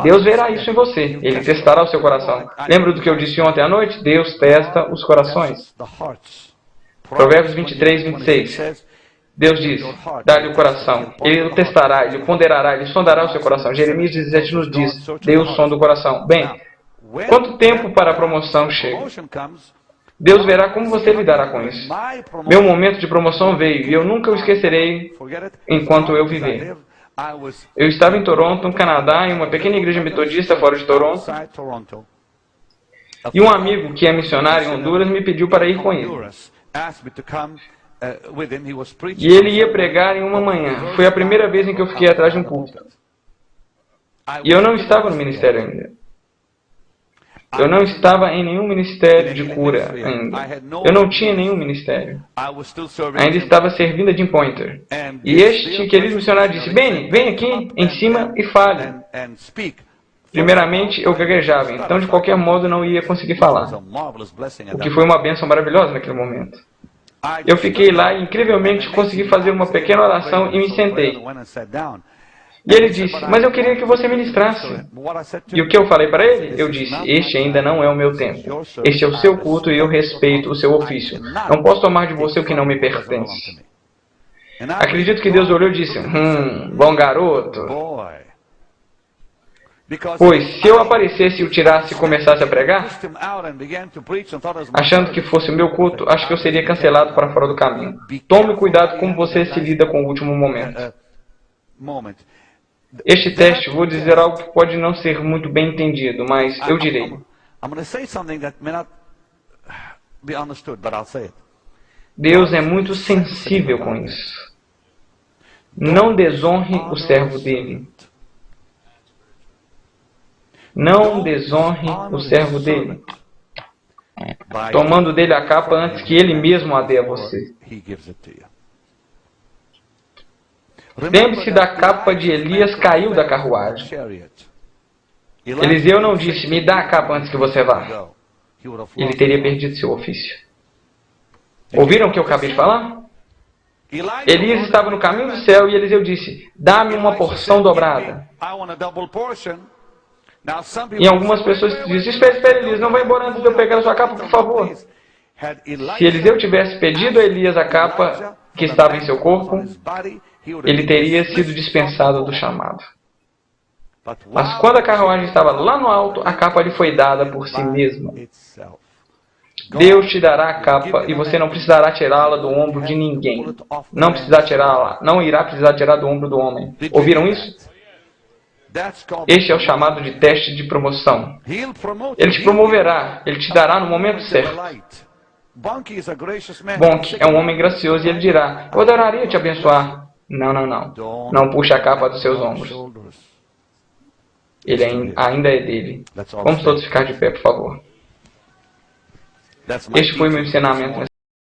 Deus verá isso em você. Ele testará o seu coração. Lembra do que eu disse ontem à noite? Deus testa os corações. Provérbios 23, 26. Deus diz, dá-lhe o coração. Ele o testará, ele o ponderará, ele sondará o seu coração. Jeremias 17 nos diz, Deus sonda o coração. Bem, quanto tempo para a promoção chega? Deus verá como você lidará com isso. Meu momento de promoção veio e eu nunca o esquecerei enquanto eu viver. Eu estava em Toronto, no Canadá, em uma pequena igreja metodista fora de Toronto. E um amigo que é missionário em Honduras me pediu para ir com ele. E ele ia pregar em uma manhã. Foi a primeira vez em que eu fiquei atrás de um púlpito. E eu não estava no ministério ainda. Eu não estava em nenhum ministério de cura ainda. Eu não tinha nenhum ministério. Ainda estava servindo a Jim Pointer. E este querido missionário disse, Benny, vem aqui em cima e fale. Primeiramente, eu gaguejava, então de qualquer modo não ia conseguir falar. O que foi uma bênção maravilhosa naquele momento. Eu fiquei lá e incrivelmente consegui fazer uma pequena oração e me sentei. E ele disse, mas eu queria que você ministrasse. E o que eu falei para ele? Eu disse, este ainda não é o meu tempo. Este é o seu culto e eu respeito o seu ofício. Não posso tomar de você o que não me pertence. Acredito que Deus olhou e disse, bom garoto. Pois, se eu aparecesse e o tirasse e começasse a pregar, achando que fosse o meu culto, acho que eu seria cancelado para fora do caminho. Tome cuidado como você se lida com o último momento. Este teste, vou dizer algo que pode não ser muito bem entendido, mas eu direi. Deus é muito sensível com isso. Não desonre o servo dele. Não desonre o servo dele, tomando dele a capa antes que ele mesmo a dê a você. Lembre-se da capa de Elias caiu da carruagem. Eliseu não disse, me dá a capa antes que você vá. Ele teria perdido seu ofício. Ouviram o que eu acabei de falar? Elias estava no caminho do céu e Eliseu disse, dá-me uma porção dobrada. E algumas pessoas dizem, espera, Elias, não vai embora antes de eu pegar a sua capa, por favor. Se Eliseu tivesse pedido a Elias a capa que estava em seu corpo, ele teria sido dispensado do chamado. Mas quando a carruagem estava lá no alto, a capa lhe foi dada por si mesma. Deus te dará a capa e você não precisará tirá-la do ombro de ninguém. Não precisará tirá-la, não irá precisar tirar do ombro do homem. Ouviram isso? Este é o chamado de teste de promoção. Ele te promoverá, ele te dará no momento certo. Bonk é um homem gracioso e ele dirá, eu adoraria te abençoar. Não. Não puxe a capa dos seus ombros. Ele ainda é dele. Vamos todos ficar de pé, por favor. Este foi o meu ensinamento